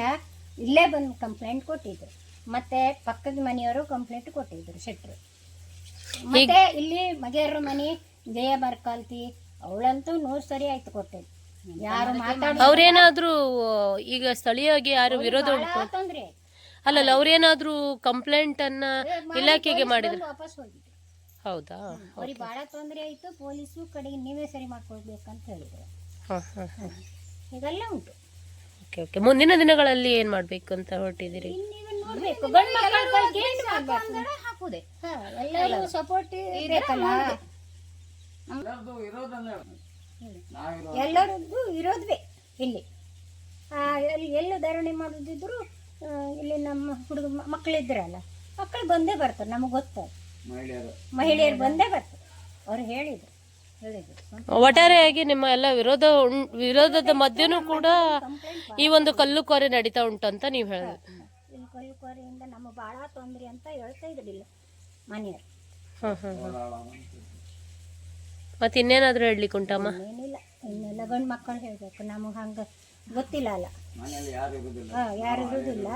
ಇಲ್ಲೇ ಬಂದು ಕಂಪ್ಲೇಂಟ್ ಕೊಟ್ಟಿದ್ರು. ಮತ್ತೆ ಪಕ್ಕದ ಮನೆಯವರು ಕಂಪ್ಲೇಂಟ್ ಕೊಟ್ಟಿದ್ರು, ಶೆಟ್ರು. ಮತ್ತೆ ಇಲ್ಲಿ ಮಗೆಯವ್ರ ಮನೆ ಜಯ ಬರ್ಕಲ್ತಿ, ಅವಳಂತೂ 100 ಸರಿ ಆಯ್ತು ಕೊಟ್ಟಿದ್ದು. ಯಾರು ಮಾತಾಡ ಅವ್ರೇನಾದ್ರೂ ಈಗ ಸ್ಥಳೀಯವಾಗಿ ಯಾರು ವಿರೋಧ ಉಂಟು? ತೊಂದ್ರೆ ಅಲ್ಲಲ್ಲ, ಅವ್ರೇನಾದ್ರೂ ಕಂಪ್ಲೇಂಟ್ ಅನ್ನ ಇಲಾಖೆಗೆ ಮಾಡಿದ್ರು? ವಾಪಸ್ ಹೋಗಿದ್ರು. ಹೌದಾ? ಅವ್ರಿಗೆ ಬಹಳ ತೊಂದರೆ ಆಯ್ತು. ಪೊಲೀಸು ಕಡೆಗೆ ನೀವೇ ಸರಿ ಮಾಡ್ಕೊಳ್ಬೇಕಂತ ಹೇಳಿದ್ರು. ಹೀಗೆಲ್ಲ ಉಂಟು. Okay okay. ಮುಂದಿನ ದಿನಗಳಲ್ಲಿ ಏನ್ ಮಾಡ್ಬೇಕು ಅಂತ ಹೊರಟಿದ್ದೀರಿ? ನೋಡ್ಬೇಕು, ಹಾಕುದೇ ಎಲ್ಲರೂ ಸಪೋರ್ಟ್ ಬೇಕಲ್ಲ. ಎಲ್ಲರದ್ದು ಇರೋದ್ವೇ ಇಲ್ಲಿ. ಎಲ್ಲೂ ಧರಣಿ ಮಾಡೋದಿದ್ರು ಇಲ್ಲಿ ನಮ್ಮ ಹುಡುಗ ಮಕ್ಕಳಿದ್ರಲ್ಲ, ಮಕ್ಕಳು ಬಂದೇ ಬರ್ತಾರೆ. ನಮಗೆ ಗೊತ್ತದು, ಮಹಿಳೆಯರು ಬಂದೇ ಬರ್ತಾರೆ. ಅವ್ರು ಹೇಳಿದ್ರು ಹೇಳಿದ್ರು. ಒಟ್ಟಾರೆಯಾಗಿ ನಿಮ್ಮ ಎಲ್ಲ ವಿರೋಧದ ಮಧ್ಯನೂ ಕೂಡ ಈ ಒಂದು ಕಲ್ಲು ಕೋರೆ ನಡೀತಾ ಉಂಟು ಅಂತ ನೀವು ಹೇಳಿದ್ರಿ. ಇಲ್ಲಿ ಕಲ್ಲುಕೋರೆಯಿಂದ ನಮಗೆ ಭಾಳ ತೊಂದರೆ ಅಂತ ಹೇಳ್ತಾ ಇದ್ರಿಲ್ಲ ಮನೆಯವರು. ಮತ್ತೆ ಇನ್ನೇನಾದ್ರೂ ಹೇಳ್ಲಿಕ್ಕೆ ಉಂಟಮ್ಮ? ಏನಿಲ್ಲ, ಇನ್ನೆಲ್ಲ ಗಂಡು ಮಕ್ಕಳು ಹೇಳಬೇಕು, ನಮಗೆ ಹಂಗೆ ಗೊತ್ತಿಲ್ಲ ಅಲ್ಲ. ಮನೆಯಲ್ಲಿ ಯಾರು ಇರುವುದಿಲ್ಲ. ಯಾರು ಇರುವುದಿಲ್ಲ,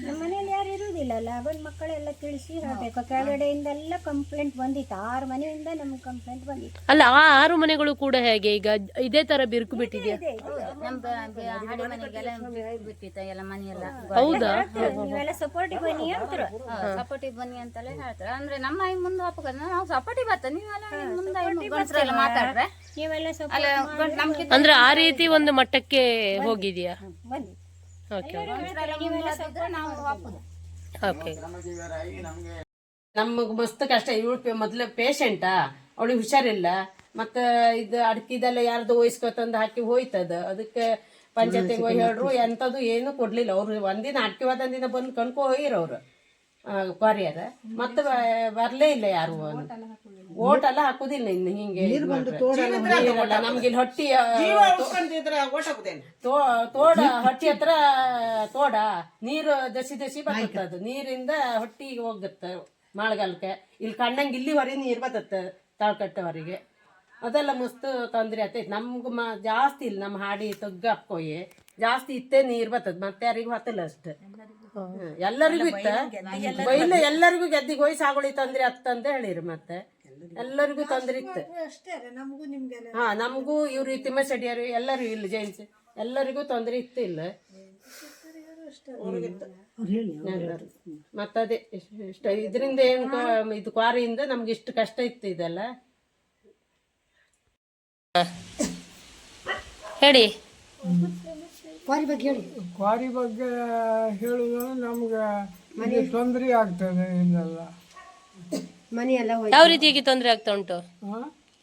ನಮ್ಮ ಮನೇಲಿ ಯಾರು ಇರುವುದಿಲ್ಲಲ್ಲ, ಗಂಡು ಮಕ್ಕಳೆಲ್ಲ ತಿಳಿಸಿ ಹೇಳಬೇಕು. ಕೆಳಗಡೆಯಿಂದೆಲ್ಲ ಕಂಪ್ಲೇಂಟ್ ಬಂದಿತ್ತು, 6 ಮನೆಯಿಂದ ನಮ್ಗೆ ಕಂಪ್ಲೇಂಟ್ ಬಂದಿತ್ತು. ಅಲ್ಲ, ಆ 6 ಮನೆಗಳು ಕೂಡ ಹೇಗೆ ಈಗ ಇದೇ ತರ ಬಿರುಕು ಬಿಟ್ಟಿದ್ಯಾ? ಹೌದಾ? ನೀವೆಲ್ಲ ಸಪೋರ್ಟಿವ್ ಬನ್ನಿ ಅಂತಾರೆ. ಸಪೋರ್ಟಿವ್ ಬನ್ನಿ ಅಂತೆಲ್ಲ ಹೇಳ್ತಾರೆ. ಅಂದ್ರೆ ನಮ್ಮ ಮುಂದೆ ಹಾಕೋದು ನಾವು ಸಪೋರ್ಟಿವ್ ಬತ್ತ, ನೀವೆಲ್ಲ ಮುಂದೆ ಮಾತಾಡ್ರೆ ನೀವೆಲ್ಲ ಅಂದ್ರೆ ಆ ರೀತಿ ಒಂದು ಮಟ್ಟಕ್ಕೆ ಹೋಗಿದ್ಯಾ? ಬನ್ನಿ. Okay okay. ನಮಗೆ ಮಸ್ತ್ ಕಷ್ಟ. ಇವಳು ಮೊದ್ಲು ಪೇಷಂಟಾ, ಅವಳಿಗೆ ಹುಷಾರಿಲ್ಲ, ಮತ್ತೆ ಇದು ಅಡ್ಕಿದೆಲ್ಲ ಯಾರ್ದು ವಹಿಸ್ಕೊತಂದು ಹಾಕಿ ಹೋಯ್ತದ. ಅದಕ್ಕೆ ಪಂಚಾಯತಿಗೆ ಹೋಗಿ ಹೇಳ್ರು, ಎಂಥದ್ದು ಏನು ಕೊಡ್ಲಿಲ್ಲ. ಅವ್ರು ಒಂದಿನ ಅಡ್ಕೆ ಹೋದಂದಿನ ಬಂದು ಕಣ್ಕೊ ಹೋಗಿರೋರು ಕ್ವಾರಿಯರ್, ಮತ್ತೆ ಬರ್ಲೇ ಇಲ್ಲ ಯಾರು. ಓಟ್ ಎಲ್ಲ ಹಾಕುದಿಲ್ಲ ಇನ್ನು ಹಿಂಗೆ ನಮ್ಗೆ ಇಲ್ಲಿ ಹೊಟ್ಟಿ ತೋಡ ಹೊಟ್ಟಿ ಹತ್ರ ತೋಡ ನೀರು ದಸಿ ಬರ್ತದ, ನೀರಿಂದ ಹೊಟ್ಟಿಗೆ ಹೋಗತ್ತ ಮಳೆಗಾಲಕ್ಕೆ. ಇಲ್ಲಿ ಕಣ್ಣಂಗೆ ಇಲ್ಲಿ ಹೊರಗೆ ನೀರು ಬರ್ತತ್ತ ತಾಳ್ಕಟ್ಟವರಿಗೆ. ಅದೆಲ್ಲ ಮಸ್ತ್ ತೊಂದ್ರೆ ಆಗ್ತೈತಿ ನಮ್ಗೆ. ಜಾಸ್ತಿ ಇಲ್ಲ, ನಮ್ಮ ಹಾಡಿ ತೊಗ್ಗ ಹಾಕೋಯಿ ಜಾಸ್ತಿ ಇತ್ತೇ ನೀರು ಬರ್ತದ, ಮತ್ತೆ ಯಾರಿಗೂ ಹತ್ತಲ್ಲ ಅಷ್ಟೆ. ಎಲ್ಲರಿಗೂ ಇತ್ತ ಬೈಲ, ಎಲ್ಲರಿಗೂ ಗೆದ್ದಿಗೆ ಹೋಗಿ ಸಾಗುಳಿ ತೊಂದ್ರೆ ಅಂತ ಹೇಳಿರಿ. ಮತ್ತೆ ಎಲ್ಲರಿಗೂ ತೊಂದ್ರೆ ಇತ್ತು. ಹಾ, ನಮಗೂ ಇವ್ರು ತಿಮ್ಮಶೆಟ್ಟಿಯರು ಎಲ್ಲರೂ ಇಲ್ಲ, ಜೈನ್ಸ್ ಎಲ್ಲರಿಗೂ ತೊಂದ್ರೆ ಇತ್ತು ಇಲ್ಲ. ಮತ್ತದೇ ಇಷ್ಟ ಇದರಿಂದ ಏನು ಇದು ಕ್ವಾರಿಯಿಂದ ನಮ್ಗೆ ಇಷ್ಟು ಕಷ್ಟ ಇತ್ತು ಇದೆಲ್ಲ. ಹೇಳಿ. ಕ್ವಾರಿ ಬಗ್ಗೆ ಹೇಳುವುದು ನಮ್ಗೆ ತೊಂದರೆ ಆಗ್ತದೆ. ಇದೆಲ್ಲ ಯಾವ ರೀತಿಯಾಗಿ ತೊಂದರೆ ಆಗ್ತಾ ಉಂಟು?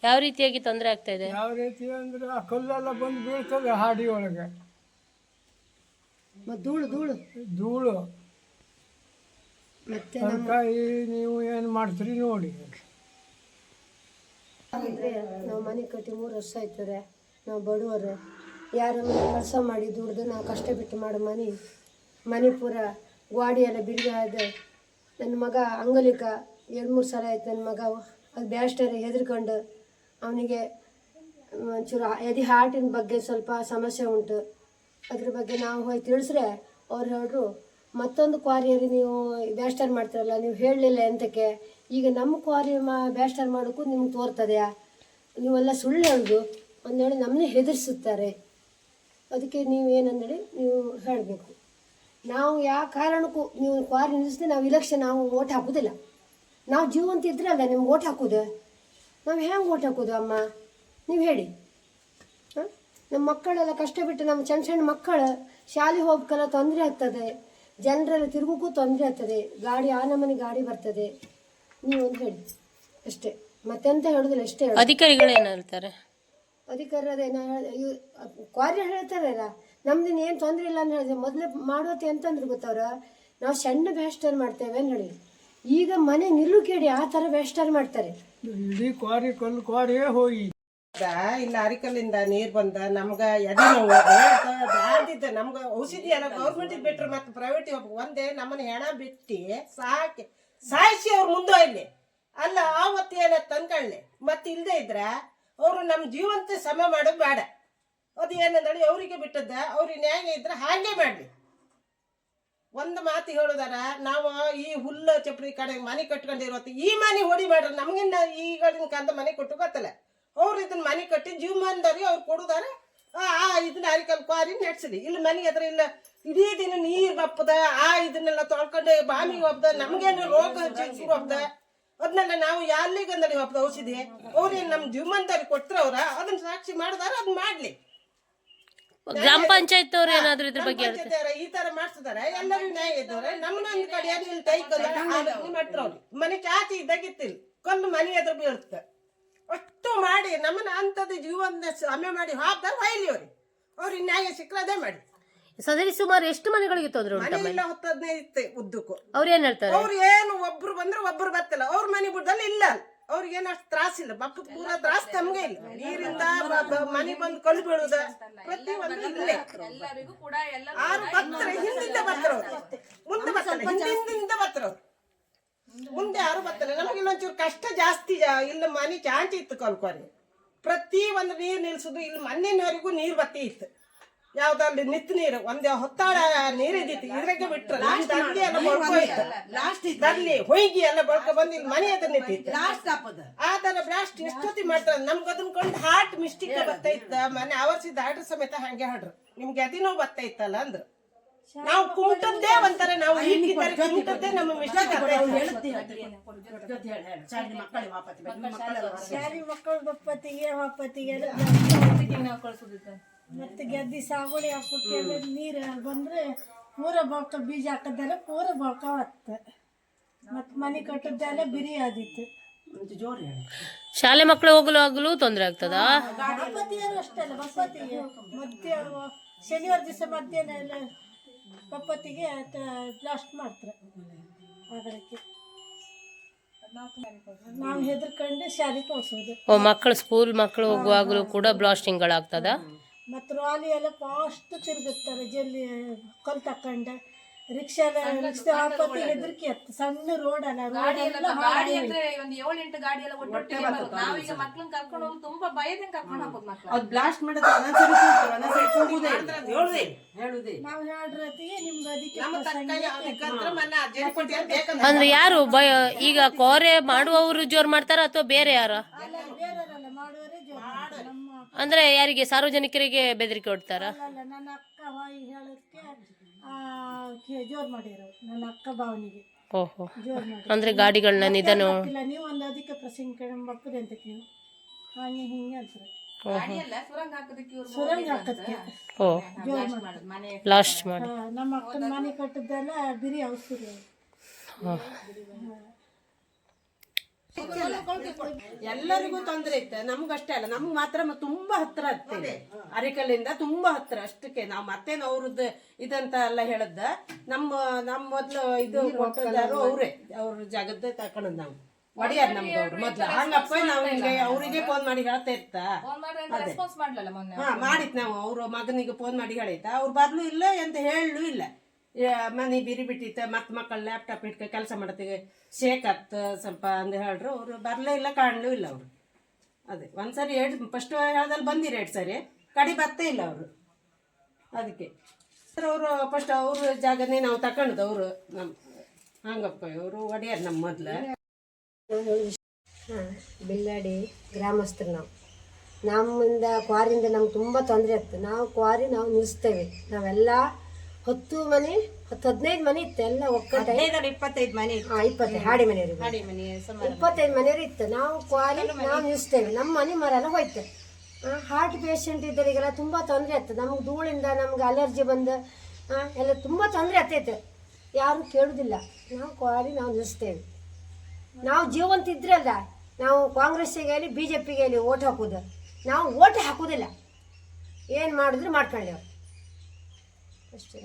ಯಾವ ರೀತಿಯಾಗಿ ತೊಂದರೆ ಆಗ್ತಾ ಇದೆ? ಯಾವ ರೀತಿ ಅಂದ್ರೆ ಆ ಕಲ್ಲೆಲ್ಲ ಬಂದು ಬೀಳ್ತದೆ ಹಾಡಿ ಒಳಗೆ, ಧೂಳು. ಅದಕ್ಕಾಗಿ ನೀವು ಏನು ಮಾಡ್ತೀರಿ ನೋಡಿ. ನಾವು ಮನೆ ಕಟ್ಟಿ 3 ವರ್ಷ ಆಯ್ತದೆ. ನಾವು ಬಡವರು, ಯಾರ ಮನೆ ಕೆಲಸ ಮಾಡಿ ದುಡ್ದು ನಾವು ಕಷ್ಟಪಟ್ಟು ಮಾಡೋ ಮನೆ ಪೂರ ಗಾಡಿ ಎಲ್ಲ ಬಿರುಗ ಆದ. ನನ್ನ ಮಗ ಅಂಗಲಿಕ 2-3 ಸಲ ಆಯ್ತು. ನನ್ನ ಮಗ ಅದು ಬ್ಯಾಸ್ಟರ್ ಹೆದರ್ಕೊಂಡು, ಅವನಿಗೆ ಒಂಚೂರು ಹಾರ್ಟಿನ ಬಗ್ಗೆ ಸ್ವಲ್ಪ ಸಮಸ್ಯೆ ಉಂಟು. ಅದ್ರ ಬಗ್ಗೆ ನಾವು ಹೋಗಿ ತಿಳಿಸ್ರೆ ಅವ್ರು ಹೇಳಿದ್ರು, ಮತ್ತೊಂದು ಕ್ವಾರಿಯಲ್ಲಿ ನೀವು ಬ್ಯಾಸ್ಟರ್ ಮಾಡ್ತಾರಲ್ಲ, ನೀವು ಹೇಳಲಿಲ್ಲ ಎಂತಕ್ಕೆ, ಈಗ ನಮ್ಮ ಕ್ವಾರಿ ಬ್ಯಾಸ್ಟರ್ ಮಾಡೋಕ್ಕೂ ನಿಮ್ಗೆ ತೋರ್ತದೆಯಾ, ನೀವೆಲ್ಲ ಸುಳ್ಳು ಹೇಳೋದು ಅಂದೇಳಿ ನಮ್ಮನ್ನೇ ಹೆದರ್ಸುತ್ತಾರೆ. ಅದಕ್ಕೆ ನೀವು ಏನಂದೇಳಿ ನೀವು ಹೇಳಬೇಕು. ನಾವು ಯಾವ ಕಾರಣಕ್ಕೂ ನೀವು ಕ್ವಾರಿ ನಿಲ್ಲಿಸಿದ್ರೆ ನಾವು ಇಲೆಕ್ಷನ್ ನಾವು ಓಟ್ ಹಾಕೋದಿಲ್ಲ. ನಾವು ಜೀವಂತ ಇದ್ರೆ ಅಲ್ಲ ನಿಮ್ಗೆ ಓಟ್ ಹಾಕೋದು. ನಾವು ಹೆಂಗೆ ಓಟ್ ಹಾಕೋದು ಅಮ್ಮ, ನೀವು ಹೇಳಿ. ನಮ್ಮ ಮಕ್ಕಳೆಲ್ಲ ಕಷ್ಟಪಟ್ಟು, ನಮ್ಮ ಸಣ್ಣ ಮಕ್ಕಳು ಶಾಲೆ ಹೋಗ್ಬೇಕಲ್ಲ ತೊಂದರೆ ಆಗ್ತದೆ, ಜನರೆಲ್ಲ ತಿರುಗೋಕ್ಕೂ ತೊಂದರೆ ಆಗ್ತದೆ, ಗಾಡಿ ನಮನೆ ಗಾಡಿ ಬರ್ತದೆ. ನೀವೊಂದು ಹೇಳಿ ಅಷ್ಟೇ, ಮತ್ತೆಂತ ಹೇಳೋದಿಲ್ಲ, ಅಷ್ಟೇ. ಅಧಿಕಾರಿಗಳು ಏನು ಹೇಳ್ತಾರೆ? ಅಧಿಕಾರಿ ಅದೇನ ಕ್ವಾರಿ ಹೇಳ್ತಾರಲ್ಲ, ನಮ್ದಿನ ಏನು ತೊಂದರೆ ಇಲ್ಲ ಅಂತ ಹೇಳಿದ್ರೆ ಮೊದಲೇ ಮಾಡೋತಿ ಅಂತಂದ್ರೆ ಗೊತ್ತವ್ರ, ನಾವು ಸಣ್ಣ ಬ್ಯಾಸ್ಟರ್ ಮಾಡ್ತೇವೆ ಅಂತ ಹೇಳಿ. ಈಗ ಮನೆ ನಿಲ್ಲು ಕೇಳಿ ಆ ಥರ ಬ್ಯಾಸ್ಟರ್ ಮಾಡ್ತಾರೆ. ಇಡೀ ಕಲ್ಲು ಕ್ವಾರಿಯೇ ಹೋಗಿ ಇಲ್ಲ ಅರಿಕಲ್ಲಿಂದ ನೀರ್ ಬಂದ ನಮ್ಗ ಎದೆ ನೋವು ಬ್ಯಾದಿದ್ದ. ನಮ್ಗ ಔಷಧಿ ಎಲ್ಲ ಗೌರ್ಮೆಂಟ್ ಬಿಟ್ರು, ಮತ್ತೆ ಪ್ರೈವೇಟ್ ಒಂದೇ ನಮ್ಮನ್ನ ಹೆಣ ಬಿಟ್ಟಿ ಸಾಯಿಸಿ ಅವ್ರು ಮುಂದೆ ಇಲ್ಲಿ ಅಲ್ಲ ಆವತ್ತು ಏನ ತಂದ್ಕೊಳ್ಳಿ. ಮತ್ತೆ ಇಲ್ದೇ ಇದ್ರ ಅವರು ನಮ್ಮ ಜೀವಂತ ಸಮ ಮಾಡೋದು ಬೇಡ. ಅದು ಏನಂದ್ರೆ ಅವ್ರಿಗೆ ಬಿಟ್ಟದ್ದ, ಅವ್ರಿಗೆ ನ್ಯಾಯ ಇದ್ರೆ ಹಾಗೆ ಮಾಡ್ಲಿ. ಒಂದು ಮಾತು ಹೇಳುದಾರ, ನಾವು ಈ ಹುಲ್ಲು ಚಪ್ಪಡಿ ಕಡೆ ಮನೆ ಕಟ್ಕೊಂಡಿರೋದು ಈ ಮನೆ ಹೊಡಿ ಮಾಡ್ರ. ನಮ್ಗಿನ್ನ ಈಗಿನ ಕಾಲದ ಮನೆ ಕೊಟ್ಟು ಗೊತ್ತಲ್ಲ, ಅವ್ರು ಇದನ್ನ ಮನೆ ಕಟ್ಟಿ ಜೀವಮಾನದವ್ರಿಗೆ ಅವ್ರು ಕೊಡುದಾರೆ. ಇದನ್ನ ಅರಿಕಲ್ ಕ್ವಾರಿ ನಡೆಸಿದಿ. ಇಲ್ಲಿ ಮನೆಗೆ ಅದ್ರ ಇಲ್ಲ ಇಡೀ ದಿನ ನೀರು ಬಪ್ಪದ, ಇದನ್ನೆಲ್ಲ ತೊಳ್ಕೊಂಡು ಬಾಮಿಗೆ ಒಬ್ಬದ, ನಮ್ಗೇನು ರೋಗ ಶುರು ಹಬ್ಬದ. ಅದನ್ನೆಲ್ಲ ನಾವು ಎಲ್ಲಿಗಂದಡಿ ಒಬ್ಬದ ಔಷಧಿ ಅವ್ರೇನು ನಮ್ಮ ಜೀವಮಾನದವ್ರಿಗೆ ಕೊಟ್ರ ಅವ್ರ ಅದನ್ನ ಸಾಕ್ಷಿ ಮಾಡಿದಾರ, ಅದನ್ನ ಮಾಡ್ಲಿ. ಗ್ರಾಮ ಪಂಚಾಯತ್ ಅವ್ರು ಏನಾದ್ರು ಇದ್ರ ಬಗ್ಗೆ ಈ ತರ ಮಾಡ್ತಿದಾರೆ, ಎಲ್ಲರೂ ನ್ಯಾಯ ಇದ್ದವ್ರೆ. ನಮ್ಮನ್ನ ಕಡೆ ಇಲ್ಲಿ ತೈಕಲ್ಲ ಮಾಡ್ತಾವ್ರಿ. ಮನೆ ಚಾಚಿ ಇದ್ದಾಗಿತ್ತಿಲ್ಲ, ಕಲ್ಲು ಮನೆ ಎದುರು ಬೀಳುತ್ತೆ. ಅಷ್ಟು ಮಾಡಿ ನಮ್ಮನ್ನ ಅಂತದ್ದು ಜೀವನ ಸಮಯ ಮಾಡಿ ಹಾಕ್ತಾರೆ ಹೊಯ್ಲಿ ಅವ್ರಿಗೆ ನ್ಯಾಯ ಸಿಕ್ಕರದೇ ಮಾಡಿ. ಸದರಿ ಸುಮಾರು ಎಷ್ಟು ಮನೆಗಳಿಗೆ ತೊಂದ್ರೆ ಉಂಟು? ಮನೆ ಇಲ್ಲ 10-15 ಇತ್ತೆ ಉದ್ದಕ್ಕೂ. ಅವ್ರು ಏನ್ ಹೇಳ್ತಾರೆ? ಅವ್ರು ಏನು ಒಬ್ರು ಬಂದ್ರೆ ಒಬ್ರು ಬರ್ತಲ್ಲ, ಅವ್ರ ಮನೆ ಬಿಡ್ದಲ್ಲಿ ಇಲ್ಲ ಅವ್ರಿಗೇನು ಅಷ್ಟು ತ್ರಾಸಿಲ್ಲ. ಮಕ್ಕಳು ಪೂರಾ ತ್ರಾಸ ತಮ್ಗೆ ಇಲ್ಲ. ನೀರಿಂದ ಮನೆ ಬಂದು ಕಲ್ಲು ಬೀಳುದ ಪ್ರತಿ ಒಂದು ಇಲ್ಲೇ. ಆರು ಬರ್ತಾರೆ, ಹಿಂದಿಂದ ಬರ್ತಾರೆ ಅವ್ರು, ಮುಂದೆ ಬರ್ತಾರೆ, ಹಿಂದಿಂದ ಬರ್ತಾರೆ ಅವ್ರು, ಮುಂದೆ ಯಾರು ಬರ್ತಾರೆ. ನಮಗೆ ಇನ್ನೊಂಚೂರು ಕಷ್ಟ ಜಾಸ್ತಿ. ಇಲ್ಲ ಮನೆ ಚಾಂಚಿ ಇತ್ತು ಕಲ್ಕೋರಿ, ಪ್ರತಿ ಒಂದು ನೀರು ನಿಲ್ಸುದು. ಇಲ್ಲಿ ಮಣ್ಣಿನವರೆಗೂ ನೀರು ಬತ್ತಿ ಇತ್ತು. ಯಾವ್ದಲ್ಲಿ ನಿತ್ ನೀರು ಒಂದೇ ಹೊತ್ತಾಳ ನೀರು ಇದ್ದಿತ್ತು. ಇದ್ರಾಗೆ ಬಿಟ್ರೆ ದಂಡಿ ಎಲ್ಲ ಬಳ್ಕೋಯ್ತು, ದಲ್ಲಿ ಹೊಯ್ಗಿ ಎಲ್ಲ ಬಳ್ಕೊ ಬಂದು ಇಲ್ಲಿ ಮನೆ ಹತ್ರ ನಿಂತಿತ್ತು. ಆತರ ಬ್ಲಾಸ್ಟ್ ಎಷ್ಟೊತ್ತಿ ಮಾಡ್ತಾರೆ. ನಮ್ಗೆ ಅದನ್ನ ಕೊಂಡು ಹಾರ್ಟ್ ಮಿಸ್ಟೇಕ್ ಬರ್ತೈತ. ಮನೆ ಆವರ್ಸಿದ ಆರ್ಡ್ರ್ ಸಮೇತ ಹಂಗೆ ಹಾಡ್ರು, ನಿಮ್ಗೆ ಅದಿನೋ ಬರ್ತೈತಲ್ಲ ಅಂದ್ರು. ನಾವು ಕುಂಟದ್ದೇ ಒಂಥರ, ನಾವು ಈಗಿದ್ದಾರೆ ಕುಂಟದ್ದೇ ನಮ್ಮ ಮಿಸ್ಟೇಕ್. ಶಾಲಿ ಮಕ್ಕಳು ಬಪ್ಪತ್ತಿಗೆ ವಾಪತ್ತಿಗೆ ಮತ್ತೆ ಗೆದ್ದಿ ಸಾಗುವಳಿ ಹಾಕೋಕೆ ನೀರು ಬಂದ್ರೆ ಪೂರ ಬಳ್ಕ ಬೀಜ ಹಾಕದೆಲ್ಲ ಪೂರ ಬಳ್ಕವತ್ತ. ಮತ್ತೆ ಮನೆ ಕಟ್ಟದ್ದೆಲ್ಲ ಬಿರಿ ಆದಿತ್ತು. ಶಾಲೆ ಮಕ್ಕಳು ಹೋಗಲು ತೊಂದರೆ ಆಗ್ತದಾ? ಬಪ್ಪತ್ತಿಯರು ಅಷ್ಟೇ ಅಲ್ಲ, ಬಪ್ಪತ್ತಿಗೆ ಮಧ್ಯ ಶನಿವಾರ ದಿವಸ ಮಧ್ಯಾಹ್ನ ಎಲ್ಲ ಬಪ್ಪತ್ತಿಗೆ ಬ್ಲಾಸ್ಟ್ ಮಾಡ್ತಾರೆ. ಆಗಲಿಕ್ಕೆ ನಾವು ಹೆದರ್ಕೊಂಡು ಶಾಲೆ ಕಳ್ಸೋದು. ಮಕ್ಕಳು ಸ್ಕೂಲ್ ಮಕ್ಕಳು ಹೋಗುವಾಗಲೂ ಕೂಡ ಬ್ಲಾಸ್ಟಿಂಗ್ಗಳಾಗ್ತದ. ಮತ್ತು ರಾಲಿ ಎಲ್ಲ ಫಾಸ್ಟ್ ತಿರುಗುತ್ತಾರೆ, ಜಲ್ಲಿ ಕಲ್ ತಕೊಂಡೆ ರಿಕ್ಷಾ ಹಾಕೋತಿ ಹೆದರಿಕೆ ಅತ್ತ. ಸಣ್ಣ ರೋಡ್ ಅಲ್ಲ, ರೋಡ್ ಎಲ್ಲ ಗಾಡಿ ಅಂದ್ರೆ ಒಂದು 7-8 ಗಾಡಿ ಎಲ್ಲ ಒಟ್ಟೊಟ್ಟಿಗೆ ಬರೋದು. ನಾವೀಗ ಮಕ್ಳನ್ನ ಕರ್ಕೊಂಡು ಹೋಗಿ ತುಂಬಾ ಭಯದಿಂದ ಕರ್ಕೊಂಡು ಹೋಗೋದು. ಮಕ್ಳು ಅದು ಬ್ಲಾಸ್ಟ್ ಮಾಡಿದ್ರೆ ನಾವು ಹೇಳ್ರತಿಗೆ ನಿಮ್ಗೆ ಅದಕ್ಕೆ ಅಂದ್ರೆ ಯಾರು ಈಗ ಕೋರೆ ಮಾಡುವವರು ಜೋರ್ ಮಾಡ್ತಾರ ಅಥವಾ ಬೇರೆ ಯಾರ? ಬೇರೆಯವರೆಲ್ಲ ಮಾಡೋರೇ ಜೋರು. ನಮ್ಮ ಅಂದ್ರೆ ಯಾರಿಗೆ, ಸಾರ್ವಜನಿಕರಿಗೆ ಬೆದರಿಕೆ ಕೊಡ್ತಾರ? ಅಲ್ಲ, ನನ್ನ ಅಕ್ಕ ವಾಯಿ ಹೇಳೋದಕ್ಕೆ ಜೋರ್ ಮಾಡಿರೋ ನನ್ನ ಅಕ್ಕ ಭಾವನಿಗೆ ಓಹೋ, ಜೋರ್ ಮಾಡಿ. ಅಂದ್ರೆ ಗಾಡಿಗಳನ್ನ ನಿಧಾನ. ಇಲ್ಲ, ನೀವು ಒಂದು ಅದಕ್ಕೆ ಪ್ರಸಂಗ ಮಕ್ಕಳು ಅಂತ ನೀವು ಹಾಗೆ ಹಿಂಗೆ ಅಂತಾರೆ. ಸುರಂಗ ಹಾಕೋದಕ್ಕೆ ಸುರಂಗ ಹಾಕಕ್ಕೆ ಓ, ಜೋರ್ ಮಾಡಿ ಬ್ಲಾಸ್ಟ್ ಮಾಡಿ. ನಮ್ಮ ಅಕ್ಕನ ಮನೆ ಕಟ್ಟದ್ದೆಲ್ಲ ಬಿರಿ ಔಷಧಿ. ಎಲ್ಲರಿಗೂ ತೊಂದರೆ ಇತ್ತು, ನಮ್ಗಷ್ಟೇ ಅಲ್ಲ, ನಮ್ಗೆ ಮಾತ್ರ ತುಂಬಾ ಹತ್ರ ಹತ್ತೇನೆ. ಅರಿಕಲ್ಲಿಂದ ತುಂಬಾ ಹತ್ರ ಅಷ್ಟಕ್ಕೆ. ನಾವು ಮತ್ತೇನು ಅವ್ರದ್ದು ಇದಂತ ಎಲ್ಲ ಹೇಳದ್ದ. ನಮ್ಮ ಮೊದ್ಲು ಇದು ಕೊಟ್ಟದಾರು ಅವ್ರೇ, ಅವ್ರ ಜಾಗದ್ದೇ ತಕೊಂಡ್ ನಾವು ಒಡಿಯಾರ ನಮ್ಗೆ ಅವ್ರು ಮೊದ್ಲು. ಹಂಗಪ್ಪ ನಾವು ಹಿಂಗೆ ಅವರಿಗೆ ಫೋನ್ ಮಾಡಿ ಹೇಳ್ತಾ ಇರ್ತಾ. ರೆಸ್ಪಾನ್ಸ್ ಮಾಡ್ಲಲ್ಲ ಮೊನ್ನೆ. ಮಾಡಿತ್ ನಾವು ಅವ್ರ ಮಗನಿಗೆ ಫೋನ್ ಮಾಡಿ ಹೇಳಿತ್ತ. ಅವ್ರು ಬರ್ಲು ಇಲ್ಲ ಎಂತ ಹೇಳಲು ಇಲ್ಲ. ಮನೆ ಬಿರಿ ಬಿಟ್ಟಿತ್ತ, ಮತ್ ಮಕ್ಕಳು ಲ್ಯಾಪ್ಟಾಪ್ ಇಟ್ಕ ಕೆಲಸ ಮಾಡತ್ತಿಗೆ ಶೇಕತ್ ಸ್ವಲ್ಪ ಅಂದ ಹೇಳ್ರು. ಅವ್ರು ಬರ್ಲೇ ಇಲ್ಲ, ಕಾಣಲೂ ಇಲ್ಲ ಅವರು. ಅದೇ ಒಂದ್ಸರಿ ಫಸ್ಟ್ ಹೇಳ್ದಲ್ಲಿ ಬಂದಿರಿ 2 ಸರಿ, ಕಡಿ ಬರ್ತೇ ಇಲ್ಲ ಅವರು. ಅದಕ್ಕೆ ಅವರು ಫಸ್ಟ್ ಅವ್ರ ಜಾಗನೇ ನಾವು ತಕೊಂಡದ್ದು. ಅವರು ನಮ್ಮ ಹಂಗಪ್ಪ ಅವರು ಒಡೆಯಾರ ನಮ್ಮ ಮೊದ್ಲು. ಬಿಲ್ಲಾಡಿ ಗ್ರಾಮಸ್ಥರು ನಾವು. ನಮ್ಮಿಂದ ಕ್ವಾರಿಂದ ನಮ್ಗೆ ತುಂಬ ತೊಂದರೆ ಆಗ್ತದೆ. ನಾವು ನಿಲ್ಲಿಸ್ತೇವೆ. ನಾವೆಲ್ಲ 10 ಮನೆ 10-15 ಮನೆ ಇತ್ತು, ಎಲ್ಲ ಒಕ್ಕಟ್ಟ 25 ಮನೆ 20 ಹಾಡಿ ಮನೆಯವರು 25 ಮನೆಯವರು ಇತ್ತು. ನಾವು ಕ್ವಾರಿ ನಾವು ನಿಲ್ಲಿಸ್ತೇವೆ. ನಮ್ಮ ಮನೆ ಮರ ಎಲ್ಲ ಹೋಯ್ತು. ಹಾರ್ಟ್ ಪೇಷಂಟ್ ಇದ್ದರಿಗೆಲ್ಲ ತುಂಬ ತೊಂದರೆ ಆಗ್ತದೆ. ನಮ್ಗೆ ಧೂಳಿಂದ ನಮ್ಗೆ ಅಲರ್ಜಿ ಬಂದು ಎಲ್ಲ ತುಂಬ ತೊಂದರೆ ಆಗ್ತೈತೆ. ಯಾರು ಕೇಳುವುದಿಲ್ಲ. ನಾವು ಕ್ವಾರಿ ನಾವು ನಿಲ್ಲಿಸ್ತೇವೆ. ನಾವು ಜೀವಂತ ಇದ್ರಲ್ಲ, ನಾವು ಕಾಂಗ್ರೆಸ್ಸಿಗೆ BJPಗೆ ಓಟ್ ಹಾಕೋದು. ನಾವು ಓಟ್ ಹಾಕೋದಿಲ್ಲ, ಏನು ಮಾಡಿದ್ರು ಮಾಡ್ಕೊಂಡೇವು ಅಷ್ಟೇ.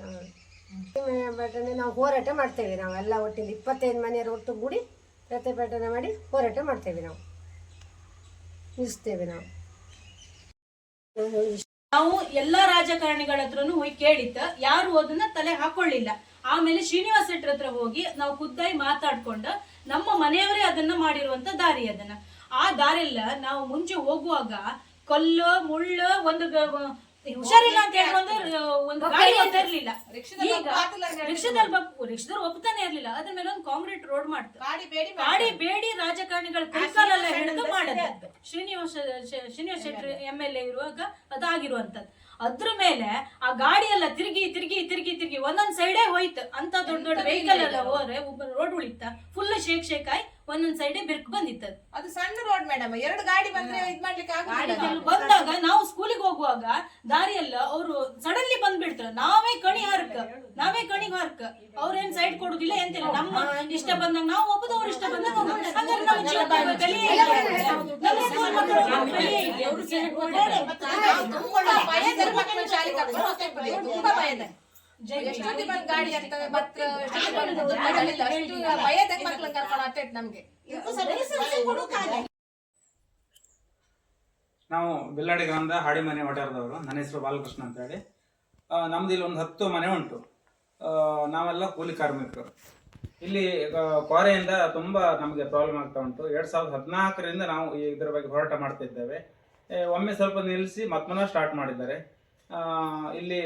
ನಾವು ಹೋರಾಟ ಮಾಡ್ತೇವೆ. ನಾವೆಲ್ಲ ಒಟ್ಟಿಗೆ 25 ಮನೆಯವರು ಒಟ್ಟು ಕೂಡಿ ಪ್ರತಿಭಟನೆ ಮಾಡಿ ಹೋರಾಟ ಮಾಡ್ತೇವೆ. ನಾವು ನಿಲ್ಲಿಸ್ತೇವೆ. ನಾವು ಎಲ್ಲಾ ರಾಜಕಾರಣಿಗಳ ಹತ್ರನು ಹೋಗಿ ಕೇಳಿತ್ತ, ಯಾರು ಅದನ್ನ ತಲೆ ಹಾಕೊಳ್ಳಿಲ್ಲ. ಆಮೇಲೆ ಶ್ರೀನಿವಾಸ್ ಶೆಟ್ಟರ್ ಹತ್ರ ಹೋಗಿ ನಾವು ಖುದ್ದಾಗಿ ಮಾತಾಡ್ಕೊಂಡು ನಮ್ಮ ಮನೆಯವರೇ ಅದನ್ನ ಮಾಡಿರುವಂತ ದಾರಿ. ಅದನ್ನ ಆ ದಾರಿಯೆಲ್ಲ ನಾವು ಮುಂಚೆ ಹೋಗುವಾಗ ಕಲ್ಲು ಮುಳ್ಳು ಒಂದು ಹುಷಾರಿಲ್ಲ ಅಂತ ಹೇಳಿ ಒಂದು ಗಾಡಿ ಅಂತ ಇರ್ಲಿಲ್ಲ. ರಿಕ್ಷಾದಲ್ಲಿ ಒಪ್ತಾನೆ ಇರ್ಲಿಲ್ಲ. ಅದ್ರ ಮೇಲೆ ಒಂದು ಕಾಂಕ್ರೀಟ್ ರೋಡ್ ಮಾಡ್ತಾರೆ. ಗಾಡಿ ಬೇಡಿ ರಾಜಕಾರಣಿಗಳ ಕೈಕಾಲೆಲ್ಲ ಹಿಡಿದು ಮಾಡದ್ದು. ಶ್ರೀನಿವಾಸ್ ಶೆಟ್ಟರ್ MLA ಇರುವಾಗ ಅದಾಗಿರುವಂತದ್ದು. ಅದ್ರ ಮೇಲೆ ಆ ಗಾಡಿ ಎಲ್ಲ ತಿರುಗಿ ಒಂದೊಂದ್ ಸೈಡೇ ಹೋಯ್ತು. ಅಂತ ದೊಡ್ಡ ವೆಹಿಕಲ್ ಎಲ್ಲ ಹೋದ್ರೆ ರೋಡ್ ಉಳಿತ ಫುಲ್ ಶೇಕ್ ಆಗಿ ಒಂದೊಂದ್ ಸೈಡೇ ಬಿರ್ಕ್ ಬಂದಿತ್ತು. ಅದು ಸಣ್ಣ ರೋಡ್ ಮೇಡಮ್, 2 ಗಾಡಿ ಬಂದ್ರೆ ಇದ್ ಮಾಡ್ಲಿಕ್ಕೆ ಬಂದಾಗ ನಾವು ಸ್ಕೂಲಿಗೆ ಹೋಗುವಾಗ ದಾರಿಯೆಲ್ಲ ಅವರು ಸಡನ್ಲಿ ಬಂದ್ಬಿಡ್ತಾರೆ. ನಾವೇ ಕಣಿಗ್ ಹಾರ್ಕ ಅವ್ರೇನ್ ಸೈಡ್ ಕೊಡುದಿಲ್ಲ ಎಂತಿಲ್ಲ. ನಮ್ಮ ಇಷ್ಟ ಬಂದಾಗ ನಾವು ಒಬ್ಬದು, ಅವ್ರ ಇಷ್ಟ ಬಂದಾಗ ಎಷ್ಟೊತ್ತಿ ಬಂದ್ ಗಾಡಿ ಆಗ್ತವೆ ಬತ್ರ ಎಷ್ಟೊತ್ತಿ ಬಂದು ಗಾಡಿಲಿಲ್ಲ ಅಷ್ಟು ಭಯದಾಗ ಮಕ್ಳನ್ನ ಕರ್ಕೊಂಡು ಅಟ್ಟೆಟ್ ನಮ್ಗೆ. ನಾವು ಬಿಲ್ಲಾಡಿ ಗ್ರಾಮದ ಹಾಡಿಮನೆ ಒಡೆಯರ್ದವರು. ನನ್ನ ಹೆಸರು ಬಾಲಕೃಷ್ಣ ಅಂತ ಹೇಳಿ. ನಮ್ದು ಇಲ್ಲಿ ಒಂದು 10 ಮನೆ ಉಂಟು. ನಾವೆಲ್ಲ ಕೂಲಿ ಕಾರ್ಮಿಕರು. ಇಲ್ಲಿ ಕ್ವಾರೆಯಿಂದ ತುಂಬ ನಮಗೆ ಪ್ರಾಬ್ಲಮ್ ಆಗ್ತಾ ಉಂಟು. 2014ರಿಂದ ನಾವು ಇದರ ಬಗ್ಗೆ ಹೋರಾಟ ಮಾಡ್ತಾ ಇದ್ದೇವೆ. ಒಮ್ಮೆ ಸ್ವಲ್ಪ ನಿಲ್ಲಿಸಿ ಮತ್ತೊಮ್ಮೆ ಸ್ಟಾರ್ಟ್ ಮಾಡಿದ್ದಾರೆ. ಇಲ್ಲಿ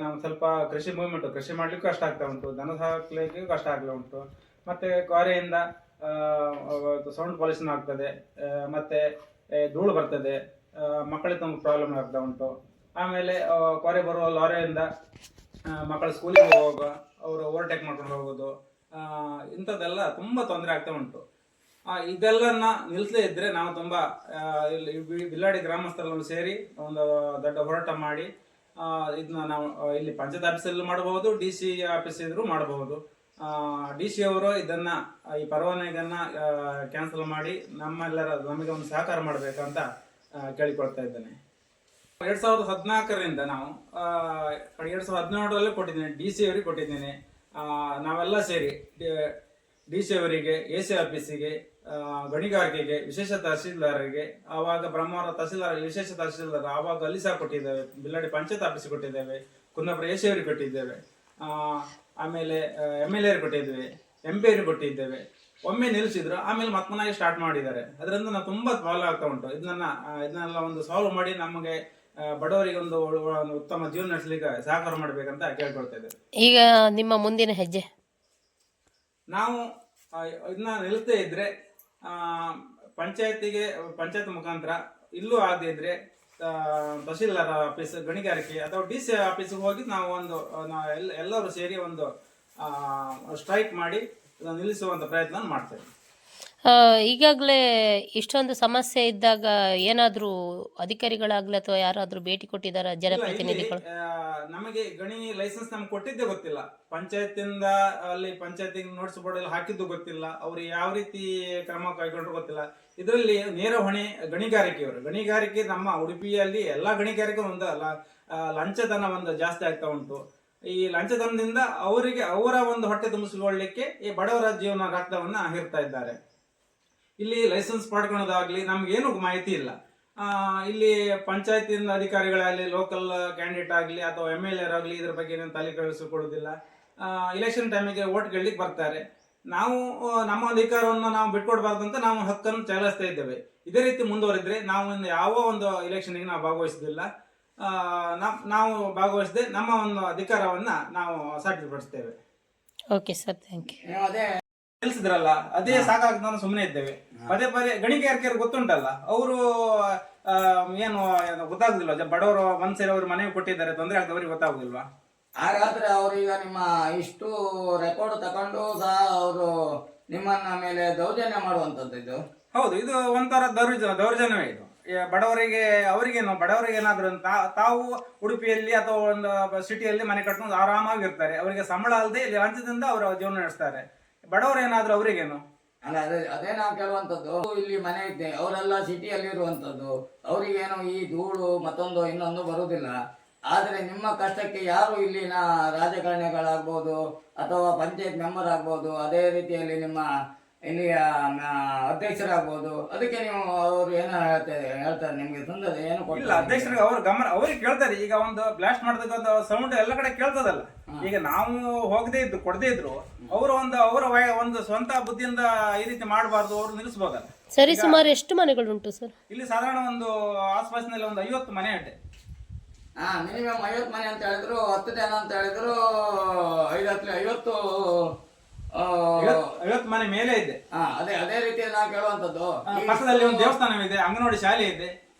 ನಾವು ಸ್ವಲ್ಪ ಕೃಷಿ ಭೂಮಿ ಉಂಟು, ಕೃಷಿ ಮಾಡ್ಲಿಕ್ಕೂ ಕಷ್ಟ ಆಗ್ತಾ ಉಂಟು, ದನ ಸಾಕ್ಲಿಕ್ಕೂ ಕಷ್ಟ ಆಗ್ತಾ ಉಂಟು. ಮತ್ತೆ ಕ್ವಾರೆಯಿಂದ ಸೌಂಡ್ ಪೊಲ್ಯೂಷನ್ ಆಗ್ತದೆ, ಮತ್ತೆ ಧೂಳು ಬರ್ತದೆ, ಮಕ್ಕಳಿಗೆ ತುಂಬ ಪ್ರಾಬ್ಲಮ್ ಆಗ್ತಾ ಉಂಟು. ಆಮೇಲೆ ಕ್ವಾರೆ ಬರುವ ಲಾರಿಯಿಂದ ಮಕ್ಕಳು ಸ್ಕೂಲಿಗೆ ಹೋಗುವಾಗ ಅವರು ಓವರ್ಟೇಕ್ ಮಾಡ್ಕೊಂಡು ಹೋಗೋದು, ಇಂಥದ್ದೆಲ್ಲ ತುಂಬ ತೊಂದರೆ ಆಗ್ತಾ ಉಂಟು. ಇದೆಲ್ಲನ ನಿಲ್ಲಿಸದೇ ಇದ್ರೆ ನಾವು ತುಂಬ ಇಲ್ಲಿ ಬಿಲ್ಲಾಡಿ ಗ್ರಾಮಸ್ಥರೆಲ್ಲ ಸೇರಿ ಒಂದು ದೊಡ್ಡ ಹೋರಾಟ ಮಾಡಿ ಇದನ್ನ ನಾವು ಇಲ್ಲಿ ಪಂಚಾಯತ್ ಆಫೀಸಲ್ಲೂ ಮಾಡಬಹುದು, DC ಆಫೀಸ್ ಇದ್ರೂ ಮಾಡಬಹುದು. DC ಅವರು ಇದನ್ನ ಈ ಪರವಾನಗಿಯನ್ನ ಕ್ಯಾನ್ಸಲ್ ಮಾಡಿ ನಮಗೆ ಒಂದು ಸಹಕಾರ ಮಾಡಬೇಕಂತ ಕೇಳಿಕೊಳ್ತಾ ಇದ್ದೇನೆ. 2014ರಿಂದ ನಾವು 2017ರಲ್ಲಿ ಕೊಟ್ಟಿದ್ದೇನೆ, DC ಅವರಿಗೆ ಕೊಟ್ಟಿದ್ದೇನೆ. ನಾವೆಲ್ಲ ಸೇರಿ DC ಅವರಿಗೆ, AC ಆಫೀಸಿಗೆ, ಗಣಿಗಾರಿಕೆಗೆ, ವಿಶೇಷ ತಹಸೀಲ್ದಾರರಿಗೆ, ಆವಾಗ ಬ್ರಹ್ಮಾವರ ತಹಸೀಲ್ದಾರ್ ವಿಶೇಷ ತಹಸೀಲ್ದಾರ್ ಆವಾಗ ಅಲ್ಲಿ ಸಹ ಕೊಟ್ಟಿದ್ದೇವೆ. ಬಿಲ್ಲಾಡಿ ಪಂಚಾಯತ್ ಆಫೀಸಿಗೆ ಕೊಟ್ಟಿದ್ದೇವೆ, ಕುಂದಾಪುರ AC ಅವರಿಗೆ ಕೊಟ್ಟಿದ್ದೇವೆ, ಆಮೇಲೆ MLA ಅವರಿಗೆ ಕೊಟ್ಟಿದ್ದೇವೆ, MP ಅವರಿಗೆ ಕೊಟ್ಟಿದ್ದೇವೆ. ಒಮ್ಮೆ ನಿಲ್ಲಿಸಿದ್ರು, ಆಮೇಲೆ ಮತ್ತೊಂದಾಗಿ ಸ್ಟಾರ್ಟ್ ಮಾಡಿದ್ದಾರೆ. ಅದರಿಂದ ನಾವು ತುಂಬಾ ಪ್ರಾಬ್ಲಮ್ ಆಗ್ತಾ ಉಂಟು. ಇದನ್ನೆಲ್ಲ ಒಂದು ಸಾಲ್ವ್ ಮಾಡಿ ನಮಗೆ ಬಡವರಿಗೆ ಒಂದು ಉತ್ತಮ ಜೀವನ ನಡೆಸಲಿಕ್ಕೆ ಸಹಕಾರ ಮಾಡಬೇಕಂತ ಕೇಳ್ಕೊಳ್ತಾ ಇದ್ದೇವೆ. ಈಗ ನಿಮ್ಮ ಮುಂದಿನ ಹೆಜ್ಜೆ? ನಾವು ಇದನ್ನ ನಿಲ್ತೇ ಇದ್ರೆ ಪಂಚಾಯತ್ ಮುಖಾಂತರ ಇಲ್ಲೂ ಆಗದೆ ಇದ್ರೆ ತಹಸೀಲ್ದಾರ್ ಆಫೀಸ್, ಗಣಿಗಾರಿಕೆ ಅಥವಾ DC ಆಫೀಸ್ಗೆ ಹೋಗಿ ನಾವು ಎಲ್ಲರೂ ಸೇರಿ ಒಂದು ಸ್ಟ್ರೈಕ್ ಮಾಡಿ ನಿಲ್ಲಿಸುವಂತ ಪ್ರಯತ್ನ ಮಾಡ್ತೇವೆ. ಈಗಾಗಲೇ ಇಷ್ಟೊಂದು ಸಮಸ್ಯೆ ಇದ್ದಾಗ ಏನಾದರೂ ಅಧಿಕಾರಿಗಳಾಗ್ಲಿ ಅಥವಾ ಯಾರಾದರೂ ಭೇಟಿ ಕೊಟ್ಟಿದ್ದಾರಾ ಜನಪ್ರತಿನಿಧಿಗಳು? ನಮಗೆ ಗಣಿ ಲೈಸೆನ್ಸ್ ನಮ್ಗೆ ಕೊಟ್ಟಿದ್ದೇ ಗೊತ್ತಿಲ್ಲ. ಪಂಚಾಯತಿಂದ ಅಲ್ಲಿ ಪಂಚಾಯತಿಗೆ ನೋಟಿಸ್ ಬೋರ್ಡ್ ಎಲ್ಲ ಹಾಕಿದ್ದು ಗೊತ್ತಿಲ್ಲ. ಅವ್ರು ಯಾವ ರೀತಿ ಕ್ರಮ ಕೈಗೊಂಡ್ರು ಗೊತ್ತಿಲ್ಲ. ಇದರಲ್ಲಿ ನೇರ ಹೊಣೆ ಗಣಿಗಾರಿಕೆಯವರು. ಗಣಿಗಾರಿಕೆ ನಮ್ಮ ಉಡುಪಿಯಲ್ಲಿ ಎಲ್ಲಾ ಗಣಿಗಾರಿಕೆ ಒಂದು ಲಂಚದನ ಒಂದು ಜಾಸ್ತಿ ಆಗ್ತಾ ಉಂಟು. ಈ ಲಂಚದನದಿಂದ ಅವರ ಒಂದು ಹೊಟ್ಟೆ ತುಂಬಿಸಿಕೊಳ್ಳಲಿಕ್ಕೆ ಈ ಬಡವರ ಜೀವನ ರಕ್ತವನ್ನ ಹೀರ್ತಾ ಇದ್ದಾರೆ. ಇಲ್ಲಿ ಲೈಸೆನ್ಸ್ ಪಡ್ಕೊಳ್ಳೋದಾಗ್ಲಿ ನಮ್ಗೇನು ಮಾಹಿತಿ ಇಲ್ಲ. ಇಲ್ಲಿ ಪಂಚಾಯತಿನ ಅಧಿಕಾರಿಗಳಾಗಲಿ, ಲೋಕಲ್ ಕ್ಯಾಂಡಿಡೇಟ್ ಆಗಲಿ ಅಥವಾ MLA ಆಗಲಿ ಇದ್ರ ಬಗ್ಗೆ ಏನು ತಲೆ ಕೆಡಿಸಿಕೊಳ್ಳುವುದಿಲ್ಲ. ಇಲೆಕ್ಷನ್ ಟೈಮಿಗೆ ವೋಟ್ ಗೆಲ್ಲಲಿಕ್ಕೆ ಬರ್ತಾರೆ. ನಾವು ನಮ್ಮ ಅಧಿಕಾರವನ್ನು ನಾವು ಬಿಟ್ಕೊಡ್ಬಾರ್ದು ಅಂತ ನಾವು ಹಕ್ಕನ್ನು ಚಲಾಯಿಸ್ತಾ ಇದ್ದೇವೆ. ಇದೇ ರೀತಿ ಮುಂದುವರಿದ್ರೆ ನಾವು ಯಾವ ಒಂದು ಇಲೆಕ್ಷನ್ಗೆ ನಾವು ಭಾಗವಹಿಸುವುದಿಲ್ಲ. ನಾವು ಭಾಗವಹಿಸದೆ ನಮ್ಮ ಒಂದು ಅಧಿಕಾರವನ್ನ ನಾವು ಸಾಬೀತುಪಡಿಸ್ತೇವೆ. Okay sir, thank you. ನಿಲ್ಸಿದ್ರಲ್ಲ ಅದೇ ಸಾಕಾಗಿ ನಾನು ಸುಮ್ಮನೆ ಇದ್ದೇವೆ. ಪದೇ ಪದೇ ಗಣಿಗಾರಿಕೆ ಗೊತ್ತುಂಟಲ್ಲ, ಅವರು ಏನು ಗೊತ್ತಾಗುದಿಲ್ವಾ? ಬಡವರು ಮನ್ಸೇರಿ ಅವ್ರ ಮನೆಗೆ ಕೊಟ್ಟಿದ್ದಾರೆ, ತೊಂದರೆ ಆಗ್ದವ್ರಿಗೆ ಗೊತ್ತಾಗುದಿಲ್ವಾ? ಹಾಗಾದ್ರೆ ಅವರು ಈಗ ನಿಮ್ಮ ಇಷ್ಟು ರೆಕಾರ್ಡ್ ತಕೊಂಡು ಸಹ ಅವರು ನಿಮ್ಮನ್ನ ಮೇಲೆ ದೌರ್ಜನ್ಯ ಮಾಡುವಂತದ್ದು ಇದು? ಹೌದು, ಇದು ಒಂಥರ ದೌರ್ಜನ್ಯವೇ ಇದು. ಬಡವರಿಗೆ ಬಡವರಿಗೆ ಏನಾದ್ರು ತಾವು ಉಡುಪಿಯಲ್ಲಿ ಅಥವಾ ಒಂದು ಸಿಟಿಯಲ್ಲಿ ಮನೆ ಕಟ್ಕೊಂಡು ಆರಾಮಾಗಿರ್ತಾರೆ. ಅವರಿಗೆ ಸಂಬಳ ಅಲ್ಲದೆ ಇಲ್ಲಿ ಲಂಚದಿಂದ ಅವರ ಜೀವನ ನಡೆಸ್ತಾರೆ. ಬಡವರು ಏನಾದ್ರು ಅವರಿಗೇನು? ಅಲ್ಲ, ಅದೇ ನಾವು ಕೇಳುವಂತದ್ದು. ಇಲ್ಲಿ ಮನೆ ಇದೆ, ಅವರೆಲ್ಲ ಸಿಟಿಯಲ್ಲಿ ಇರುವಂತದ್ದು, ಅವರಿಗೇನು ಈ ಧೂಳು ಮತ್ತೊಂದು ಇನ್ನೊಂದು ಬರುವುದಿಲ್ಲ. ಆದ್ರೆ ನಿಮ್ಮ ಕಷ್ಟಕ್ಕೆ ಯಾರು ಇಲ್ಲಿನ ರಾಜಕಾರಣಿಗಳಾಗ್ಬೋದು ಅಥವಾ ಪಂಚಾಯತ್ ಮೆಂಬರ್ ಆಗ್ಬೋದು, ಅದೇ ರೀತಿಯಲ್ಲಿ ನಿಮ್ಮ ಇಲ್ಲಿಯ ಅಧ್ಯಕ್ಷರಾಗ್ಬೋದು, ಅದಕ್ಕೆ ನೀವು ಅವರು ಏನೋ ಹೇಳ್ತಾರೆ ನಿಮ್ಗೆ ತೊಂದರೆ ಏನು ಇಲ್ಲ. ಅಧ್ಯಕ್ಷರಿಗೆ ಅವ್ರಿಗೆ ಕೇಳ್ತಾರೆ. ಈಗ ಒಂದು ಬ್ಲಾಸ್ಟ್ ಮಾಡಿದ ಸೌಂಡ್ ಎಲ್ಲ ಕಡೆ ಕೇಳ್ತದಲ್ಲ. ಈಗ ನಾವು ಕೊಡದೇ ಇದ್ರು ಅವರ ಒಂದು ಸ್ವಂತ ಬುದ್ಧಿಯಿಂದ ಈ ರೀತಿ ಮಾಡಬಾರ್ದು, ಅವರು ನಿಲ್ಲಿಸಬಹುದಲ್ಲ. ಸರಿ, ಸುಮಾರು ಎಷ್ಟು ಮನೆಗಳುಂಟು ಸರ್ ಇಲ್ಲಿ? ಸಾಧಾರಣ ಒಂದು ಆಸ್ಪಾಸಿನಲ್ಲಿ ಒಂದು 50 ಮನೆ ಇದೆ. ಮಿನಿಮಮ್ 50 ಮನೆ ಅಂತ ಹೇಳಿದ್ರು, 10 ಜನ ಅಂತ ಹೇಳಿದ್ರು 50 ಮನೆ ಮೇಲೆ ಇದೆ. ಅದೇ ರೀತಿಯಲ್ಲಿ ನಾವು ಕೇಳುವಂತದ್ದು. ಪಕ್ಕದಲ್ಲಿ ಒಂದು ದೇವಸ್ಥಾನವಿದೆ, ಅಂಗನವಾಡಿ ಶಾಲೆ ಇದೆ.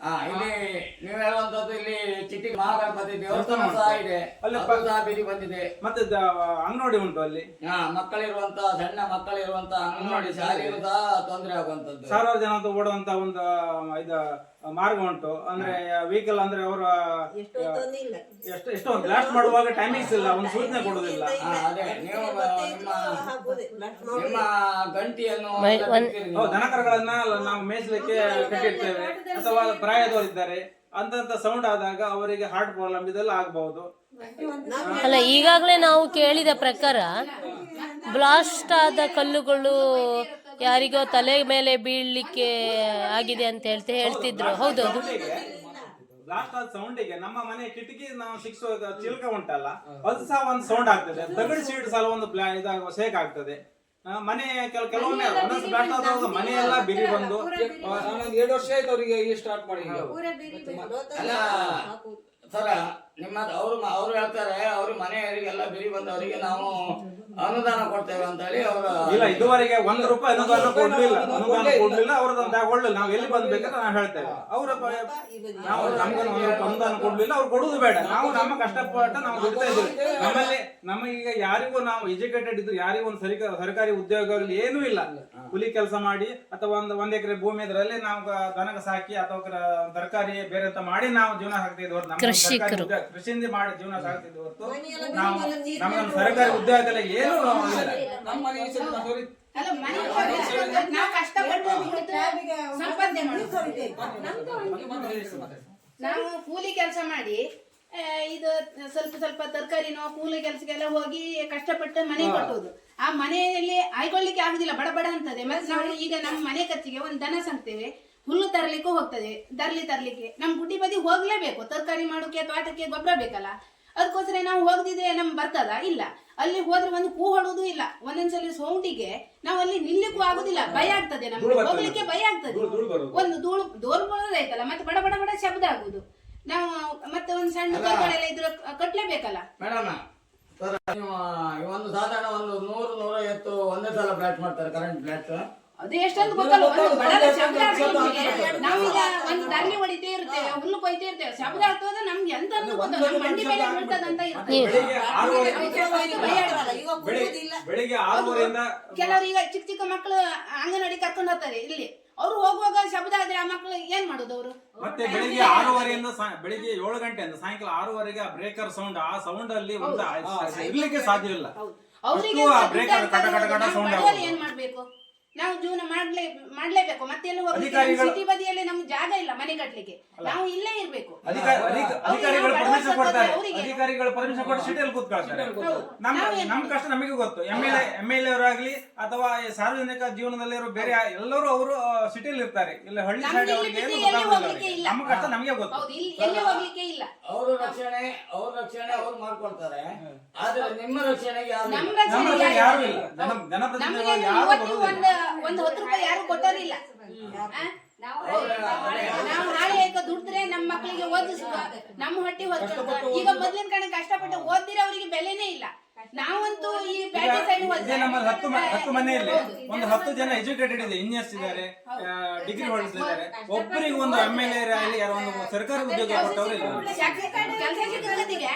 ಇಲ್ಲಿ ನೀವು ಹೇಳುವಂತದ್ದು ಇಲ್ಲಿ ಚಿಟ್ಟಿ ಮಹಾಗಣಪತಿ ದೇವಸ್ಥಾನ ಸಹ ಇದೆ, ಬೀದಿ ಬಂದಿದೆ. ಮತ್ತೆ ಅಂಗನವಾಡಿ ಉಂಟು ಅಲ್ಲಿ. ಮಕ್ಕಳಿರುವಂತ ಸಣ್ಣ ಮಕ್ಕಳಿರುವಂತ ಅಂಗನವಾಡಿ ಶಾಲೆಗೂ ಸಹ ತೊಂದರೆ ಆಗುವಂತದ್ದು. 1000 ಜನ ಓಡುವಂತ ಒಂದು ಮಾರ್ಗ ಉಂಟು. ಅಂದ್ರೆ ವೆಹಿಕಲ್ ಅಂದ್ರೆ ಅವರ ಎಷ್ಟೋ ಬ್ಲಾಸ್ಟ್ ಮಾಡುವಾಗ ಟೈಮಿಂಗ್ಸ್ ಇಲ್ಲ, ಒಂದು ಸೂಚನೆ ಕೊಡುದಿಲ್ಲ. ಅದೇ ನೀವು ನಿಮ್ಮ ಗಂಟಿಯನ್ನು ದನಕರಗಳನ್ನ ನಾವು ಮೇಯಿಸಲಿಕ್ಕೆ ಕಟ್ಟಿರ್ತೇವೆ, ಅಥವಾ ಪ್ರಾಯದವರಿದ್ದಾರೆ ಅಂತ ಸೌಂಡ್ ಆದಾಗ ಅವರಿಗೆ ಹಾರ್ಟ್ ಪ್ರಾಬ್ಲಮ್ ಇದೆಲ್ಲ ಆಗಬಹುದು. ಅಲ್ಲ, ಈಗಾಗಲೇ ನಾವು ಕೇಳಿದ ಪ್ರಕಾರ ಬ್ಲಾಸ್ಟ್ ಆದ ಕಲ್ಲುಗಳು ಯಾರಿಗೋ ತಲೆ ಮೇಲೆ ಬೀಳ್ಲಿಕ್ಕೆ ಆಗಿದೆ ಅಂತ ಹೇಳ್ತಿದ್ರು. ಹೌದೌದು. ಬ್ಲಾಸ್ಟ್ ಆದ ಸೌಂಡಿಗೆ ನಮ್ಮ ಮನೆ ಕಿಟಕಿ ನಾವು ಸಿಕ್ಸೋ ಚಿಲ್ಕ ಉಂಟಲ್ಲ, ಅದು ಸಹ ಒಂದು ಸೌಂಡ್ ಆಗ್ತದೆ. ತಗಡು ಶೀಟ್ ಸಹ ಒಂದು ಇದಾಗ ಶೇಕ್ ಆಗ್ತದೆ. ಮನೆ ಕೆಲವೊಮ್ಮೆ ಒಂದೊಂದು ಬ್ಲಾಸ್ಟ್ ಆದಾಗ ಮನೆ ಎಲ್ಲ ಬಿರಿ ಬಂದು 2 ವರ್ಷ ಆಯ್ತು ಅವರಿಗೆ ಸ್ಟಾರ್ಟ್ ಮಾಡಿ. ಅಲ್ಲ ಸರ, ನಿಮ್ಮ ಅವರು ಹೇಳ್ತಾರೆ ಅವ್ರ ಮನೆಯವರಿಗೆಲ್ಲ ಬಿರಿ ಬಂದವರಿಗೆ ನಾವು ಅನುದಾನ ಕೊಡ್ತೇವೆ ಅಂತ ಹೇಳಿ ಅವರು. ಇಲ್ಲ, ಇದುವರೆಗೆ 1 ರೂಪಾಯಿ ಅನುದಾನ ಕೊಡ್ಲಿಲ್ಲ. ಅವ್ರದ್ದು ತಗೊಳ್ಳಿಲ್ಲ. ನಾವು ಎಲ್ಲಿ ಬಂದ್ಬೇಕಂತ ನಾವು ಹೇಳ್ತೇವೆ. ಅವ್ರ ನಾವು ನಮ್ಗೆ ಅನುದಾನ ಕೊಡ್ಲಿಲ್ಲ. ಅವ್ರು ಕೊಡುದು ಬೇಡ. ನಾವು ನಮ್ಮ ಕಷ್ಟಪಟ್ಟು ನಾವು ದುಡಿತಾ ಇದ್ದೀವಿ. ನಮ್ಮಲ್ಲಿ ನಮಗೀಗ ಯಾರಿಗೂ ನಾವು ಎಜುಕೇಟೆಡ್ ಇದ್ರು ಯಾರಿಗೂ ಒಂದು ಸರ್ಕಾರಿ ಉದ್ಯೋಗ ಆಗಲಿ ಏನೂ ಇಲ್ಲ. ಕೂಲಿ ಕೆಲಸ ಮಾಡಿ ಅಥವಾ ಒಂದ್ ಎಕರೆ ಭೂಮಿ ಇದ್ರಲ್ಲಿ ನಾವು ದನಗ ಸಾಕಿ ಅಥವಾ ತರಕಾರಿ ಬೇರೆ ಅಂತ ಮಾಡಿ ನಾವು ಜೀವನ ಸಾಕ್ತಿದ್ವಿ. ಕೃಷಿಯಿಂದ ಮಾಡಿ ಜೀವನ ಸಾಕ್ತಿದ್ವಿ ಹೊರತು ನಾವು ನಮ್ಗೆ ಸರ್ಕಾರಿ ಉದ್ಯೋಗದಲ್ಲಿ ಏನು ನಮ್ಮ ಮನೆ ನಾವು ಕಷ್ಟಪಟ್ಟು ಸಂಪಾದನೆ ನಾವು ಕೂಲಿ ಕೆಲಸ ಮಾಡಿ ಇದು ಸ್ವಲ್ಪ ತರಕಾರಿನೋ ಕೂಲಿ ಕೆಲಸಕ್ಕೆಲ್ಲ ಹೋಗಿ ಕಷ್ಟಪಟ್ಟು ಮನೆ ಕಟ್ಟುವುದು. ಆ ಮನೆಯಲ್ಲಿ ಆಯ್ಕೊಳ್ಳಿಕ್ಕೆ ಆಗುದಿಲ್ಲ, ಬಡ ಅಂತದೆ. ಮತ್ತೆ ನಾವು ಈಗ ನಮ್ಮ ಮನೆ ಖರ್ಚಿಗೆ ಒಂದು ದನ ಸಾಕ್ತೇವೆ, ಹುಲ್ಲು ತರಲಿಕ್ಕೂ ಹೋಗ್ತದೆ. ತರ್ಲಿಕ್ಕೆ ನಮ್ ಗುಡ್ಡಿ ಬದಿ ಹೋಗ್ಲೇಬೇಕು. ತರಕಾರಿ ಮಾಡೋಕೆ ತೋಟಕ್ಕೆ ಗೊಬ್ಬರ ಬೇಕಲ್ಲ, ಅದಕ್ಕೋಸ್ಕರ ನಾವು ಹೋಗದಿದ್ರೆ ನಮ್ ಬರ್ತದ ಇಲ್ಲ. ಅಲ್ಲಿ ಹೋದ್ರೆ ಒಂದು ಕೂ ಹೊಡೋದು ಇಲ್ಲ. ಒಂದೊಂದ್ಸಲಿ ಸೌಂಡಿಗೆ ನಾವು ಅಲ್ಲಿ ನಿಲ್ಲಿಕ್ಕೂ ಆಗುದಿಲ್ಲ, ಭಯ ಆಗ್ತದೆ ನಮ್ಗೆ, ಹೋಗ್ಲಿಕ್ಕೆ ಭಯ ಆಗ್ತದೆ. ಒಂದು ದೂರ ಬರೋದಾಯ್ತಲ್ಲ, ಮತ್ತೆ ಬಡ ಶಬ್ದ ಆಗುದು. ನಾವು ಮತ್ತೆ ಒಂದು ಸಣ್ಣ ತರಕಾರಿ ಇದ್ರೆ ಕಟ್ಲೇಬೇಕಲ್ಲ. ಮೇಡಮ್, ಒಂದು ಸಾಧಾರಣ ಒಂದು 100-150 ಒಂದೇ ಸಲ ಬ್ಲಾಸ್ಟ್ ಮಾಡ್ತಾರೆ, ಕರೆಂಟ್ ಬ್ಲಾಸ್ಟ್. ಅದು ಎಷ್ಟೊಂದು ಗೊತ್ತಲ್ಲ, ಬಡದ ಶಬ್ದ ನಾವೀಗ ಒಂದು ದಾರಿ ಹೊಡಿತೇ ಇರ್ತೇವೆ, ಹುಲ್ಲು ಕೊಯ್ತೇ ಇರ್ತೇವೆ, ಶಬ್ದ ಆಗ್ತದ ನಮ್ಗೆ ಎಂತ ಗೊತ್ತ, ನಮ್ಮ ಮಂಡಿ ಮೇಲೆ ಬೀಳ್ತದಂತ ಇರ್ತೇವೆ. ಕೆಲವರು ಈಗ ಚಿಕ್ಕ ಮಕ್ಕಳು ಅಂಗನವಾಡಿ ಕರ್ಕೊಂಡು ಹೋಗ್ತಾರೆ ಇಲ್ಲಿ, ಅವ್ರು ಹೋಗುವಾಗ ಶಬ್ದ ಆದ್ರೆ ಆ ಮಕ್ಕಳು ಏನ್ ಮಾಡುದು ಅವರು? ಮತ್ತೆ ಬೆಳಿಗ್ಗೆ 6:30 ಬೆಳಿಗ್ಗೆ 7 ಗಂಟೆಯಿಂದ ಸಾಯಂಕಾಲ 6:00 ಬ್ರೇಕರ್ ಸೌಂಡ್, ಆ ಸೌಂಡ್ ಅಲ್ಲಿ ಇರ್ಲಿಕ್ಕೆ ಸಾಧ್ಯವಿಲ್ಲ. ಏನ್ ಮಾಡ್ಬೇಕು? ನಾವು ಜೀವನ ಮಾಡ್ಲೇಬೇಕು. ಮತ್ತೆ ಎಲ್ಲ ಹೋಗ್ಲಿಕ್ಕೆ ಸಿಟಿ ಬದಿಯಲ್ಲಿ ನಮ್ಗೆ ಜಾಗ ಇಲ್ಲ ಮನೆ ಕಟ್ಲಿಕ್ಕೆ, ನಾವು ಇಲ್ಲೇ ಇರ್ಬೇಕು. ಅಧಿಕಾರಿಗಳು ಪರ್ಮಿಷನ್ ಕೊಟ್ಟು ಸಿಟಿಯಲ್ಲಿ ಕೂತ್ಕೊಳ್ತಾರೆ. ನಮ್ ಕಷ್ಟ ನಮಗೆ ಗೊತ್ತು. ಎಂ.ಎಲ್.ಎ ಅವರಾಗ್ಲಿ ಅಥವಾ ಸಾರ್ವಜನಿಕ ಜೀವನದಲ್ಲಿರೋ ಬೇರೆ ಎಲ್ಲರೂ ಅವರು ಸಿಟಿಯಲ್ಲಿ ಇರ್ತಾರೆ. ಇಲ್ಲ ಹಳ್ಳಿ ಸೈಡ್ ಅವರಿಗೆ ಏನು ಗೊತ್ತಾಗುದಿಲ್ಲ. ನಮ್ಮ ಕಷ್ಟ ನಮಗೆ ಗೊತ್ತು. ಎಲ್ಲಿ ಹೋಗ್ಲಿಕ್ಕೆ ಇಲ್ಲ. ಅವ್ರ ರಕ್ಷಣೆ ಅವ್ರು ಮಾಡ್ಕೊಳ್ತಾರೆ, ಆದ್ರೆ ನಿಮ್ಮ ರಕ್ಷಣೆಗೆ ಯಾರು ಇಲ್ಲ. ಜನಪ್ರತಿನಿಧಿಗಳು ಯಾರು ಬರುವುದಿಲ್ಲ. ಒಂದು 10 ರೂಪಾಯಿ ಯಾರು ಕೊಟ್ಟೋರಿಲ್ಲ. ನಾವು ನಾಳೆ ದುಡ್ದ್ರೆ ನಮ್ಮ ಮಕ್ಕಳಿಗೆ ಓದಿಸುವ, ನಮ್ಮ ಹೊಟ್ಟೆ ಹೊತ್ತು. ಈಗ ಮೊದ್ಲಿನ ಕಡೆ ಕಷ್ಟಪಟ್ಟು ಓದಿದ್ರೆ ಅವರಿಗೆ ಬೆಲೆನೇ ಇಲ್ಲ. ನಾವಂತೂ ಈ ಪೇಟೆ ಸೈಡ್ ನಮ್ಮ 10 ಮನೆಯಲ್ಲಿ ಒಂದು 10 ಜನ ಎಜುಕೇಟೆಡ್ ಇದೆ, ಇಂಜಿನಿಯರ್ಸ್ ಇದ್ದಾರೆ, ಡಿಗ್ರಿ ಹೋಲ್ಡರ್ಸ್ ಇದ್ದಾರೆ. ಒಬ್ಬರಿಗೆ ಒಂದು ಎಂ.ಎಲ್.ಎ ಆಗಲಿ ಯಾರೋ ಒಂದು ಸರ್ಕಾರಿ ಉದ್ಯೋಗ ಕೊಟ್ಟವರು ಇಲ್ಲ. ಕೆಲಸ ಸಿಕ್ಕದಿಗೆ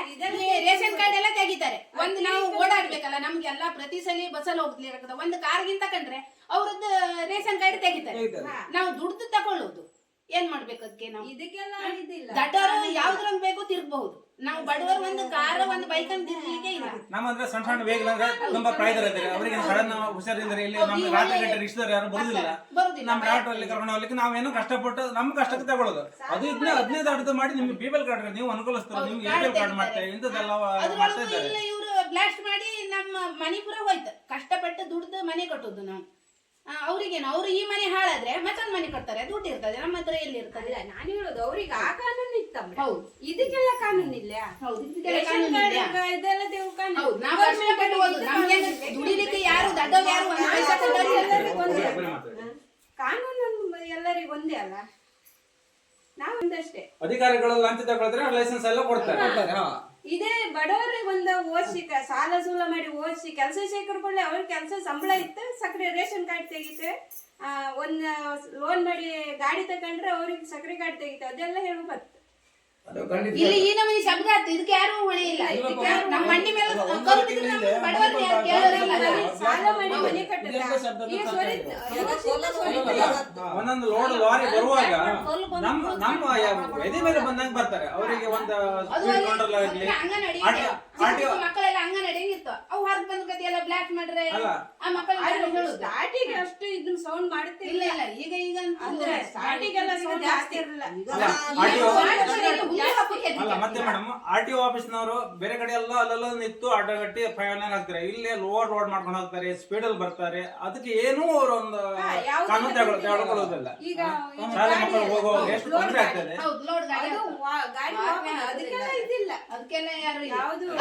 ರೇಷನ್ ಕಾರ್ಡ್ ಎಲ್ಲ ತೆಗಿತಾರೆ. ಒಂದು ನಾವು ಓಡಾಡ್ಬೇಕಲ್ಲ, ನಮ್ಗೆಲ್ಲ ಪ್ರತಿ ಸಲ ಬಸ್ಸಲ್ಲಿ ಹೋಗ್ಲಿಕ್ಕೆ ಒಂದು ಕಾರ್ಗಿಂತ ಕಂಡ್ರೆ ಅವ್ರದ್ದು ರೇಷನ್ ಕಾರ್ಡ್ ತೆಗಿತಾರೆ. ನಾವು ದುಡ್ದು ತಕೊಳ್ಳೋದು ಏನ್ ಮಾಡ್ಬೇಕು? ಅದಕ್ಕೆ ನಾವು ಇದಕ್ಕೆಲ್ಲ ದಡ್ಡವರು ಯಾವ್ದ್ರಂಗ್ ಬೇಕು ತಿರ್ಗಬಹುದು. ನಾವು ಬಡವರು ಒಂದು ಕಾರ್ ಒಂದು ಬೈಕ್ ಅಂತ ತಿರ್ಗಲಿಕ್ಕೆ ಇಲ್ಲ. ನಮ್ಮಂದ್ರೆ ಸಣ್ಣ ವೇಗಲ್ ಅಂದ್ರೆ ತುಂಬಾ ಪ್ರಾಯದಲ್ಲಿದ್ದಾರೆ, ಅವರಿಗೆ ಸಡನ್ ಹುಷಾರಿದ್ದಾರೆ, ಇಲ್ಲಿ ನಮ್ಮ ರಾತ್ರಿ ಗಂಟೆ ರಿಕ್ಷಾದವ್ರು ಯಾರು ಬರುದಿಲ್ಲ. ನಮ್ಮ ರಾಟಲ್ಲಿ ಕರ್ಕೊಂಡು ಹೋಗ್ಲಿಕ್ಕೆ ನಾವೇನು ಕಷ್ಟಪಟ್ಟು ನಮ್ಮ ಕಷ್ಟಕ್ಕೆ ತಗೊಳ್ಳೋದು. ಅದು 15 ಮಾಡಿ ನಿಮ್ಗೆ ಬಿಪಿಎಲ್ ಕಾರ್ಡ್ ನೀವು ಅನುಕೂಲಿಸ್ತಾರೆ, ನಿಮ್ಗೆ ಎಪಿಎಲ್ ಕಾರ್ಡ್ ಮಾಡ್ತೇವೆ, ಇಂಥದ್ದೆಲ್ಲ ಮಾಡ್ತಾ ಇದ್ದಾರೆ. ಇವರು ಬ್ಲಾಸ್ಟ್ ಮಾಡಿ ನಮ್ಮ ಮಣಿಪುರ ಹೋಯ್ತು. ಕಷ್ಟಪಟ್ಟು ದುಡ್ದು ಮನೆ ಕಟ್ಟೋದು ನಾವು. ಅವ್ರಿಗೇನು, ಅವ್ರು ಈ ಮನೆ ಹಾಳಾದ್ರೆ ಮತ್ತೊಂದು ಮನೆ ಕಟ್ತಾರೆ, ದುಡ್ಡು ಇರ್ತದೆ. ನಮ್ಮ ಹತ್ರ ಎಲ್ಲಿ ಇರ್ತದೆ? ನಾನು ಹೇಳೋದು ಅವ್ರಿಗೆ ಆ ಕಾನೂನು ಇತ್ತಮ್ಮ. ಹೌದು, ಇದಕ್ಕೆಲ್ಲ ಕಾನೂನು ಇಲ್ಲ. ಹೌದು, ಇದೆಲ್ಲ ದೇವ್ ಕಾನೂನು. ನಾವು ಕಷ್ಟಪಟ್ಟು ಓದು, ನಮ್ಗೆ ದುಡಿಲಿಕ್ಕೆ ಯಾರು ದಡ್ಡವ್ರು ಯಾರು ಒಂದು ಪೈಸಾ ಕೊಟ್ಟವ್ರು. ಕಾನೂನು ಎಲ್ಲರಿಗೂ ಒಂದೇ ಅಲ್ಲ, ನಾವು ಒಂದಷ್ಟೇ. ಅಧಿಕಾರಿಗಳು ಲಂಚ ತಗೊಳ್ತಾರೆ, ಲೈಸೆನ್ಸ್ ಎಲ್ಲ ಕೊಡ್ತಾರೆ. ಇದೇ ಬಡವರಿಗೆ ಒಂದು ಓದಿಸಿ ಸಾಲ ಸೂಲ ಮಾಡಿ ಓದಿಸಿ ಕೆಲಸ ಸೇರ್ಕೊಂಡ್ರೆ ಅವ್ರ ಕೆಲಸ ಸಂಬಳ ಇತ್ತು, ಸಕ್ಕರೆ ರೇಷನ್ ಕಾರ್ಡ್ ತೆಗಿತೆ, ಒಂದು ಲೋನ್ ಮಾಡಿ ಗಾಡಿ ತಗೊಂಡ್ರೆ ಅವ್ರಿಗೆ ಸಕ್ಕರೆ ಕಾರ್ಡ್ ತೆಗಿತೆ, ಅದೆಲ್ಲ ಹೇಳು ಬತ್ತು. ಇಲ್ಲಿ ಈ ನಮೂನಿ ಶಬ್ದ ಆಗ್ತದೆ, ಇದಕ್ಕೆ ಯಾರು ಹೊಣೆ ಇಲ್ಲ. ನಮ್ಮ ಮಂಡಿ ಮೇಲೆ ಬಡವರಿಗೆ ಯಾರು ಕೇಳೋರಿಲ್ಲ. ಸಾಲ ಮಾಡಿ ಮನೆ ಕಟ್ಟಿದ ಈಗ ಒಂದೊಂದು ಲೋಡ್ ಲಾರಿ ಬರುವಾಗ ನಮ್ಮ ಎದೆ ಮೇಲೆ ಬಂದಂಗ ಬರ್ತಾರೆ. ಅವರಿಗೆ ಒಂದು ಸ್ಪೀಡ್ ಕಂಟ್ರೋಲ್ ಆಗಲಿ, ಮಕ್ಕಳೆಲ್ಲ ಅಂಗನಡಿ ಇರ್ತಾವ, ಅವು ಹೊರಗೆ ಬಂದ ಕತಿ ಎಲ್ಲ ಬ್ಲಾಕ್ ಮಾಡ್ರೆ ಆ ಮಕ್ಕಳು ಸ್ಟಾರ್ಟಿಗೆ ಅಷ್ಟು ಇದನ್ನ ಸೌಂಡ್ ಮಾಡುತ್ತಿಲ್ಲ. ಇಲ್ಲ ಈಗ ಸ್ಟಾರ್ಟಿಗೆ ಎಲ್ಲ ಸೌಂಡ್ ಜಾಸ್ತಿ ಇರಲಿಲ್ಲ. ಅಲ್ಲ ಮತ್ತೆ ಮೇಡಮ್ RTO ಆಫೀಸ್ನವರು ಬೇರೆ ಕಡೆ ಎಲ್ಲ ಅಲ್ಲೆಲ್ಲ ನಿಂತು ಆಟೋ ಗಟ್ಟಿ ಫೈನಲ್ ಹಾಕ್ತಾರೆ. ಇಲ್ಲೇ ಲೋಡ್ ಮಾಡ್ಕೊಂಡು ಹೋಗ್ತಾರೆ, ಸ್ಪೀಡ್ ಅಲ್ಲಿ ಬರ್ತಾರೆ. ಅದಕ್ಕೆ ಏನೂ ಅವರು ಒಂದು ಕಾನೂನು ತಗೊಳ್ಳೋದಿಲ್ಲ. ಶಾಲೆ ಮಕ್ಕಳು ಹೋಗೋ ಎಷ್ಟು ತೊಂದರೆ ಆಗ್ತದೆ. ಅದಕ್ಕೆಲ್ಲ ಯಾರು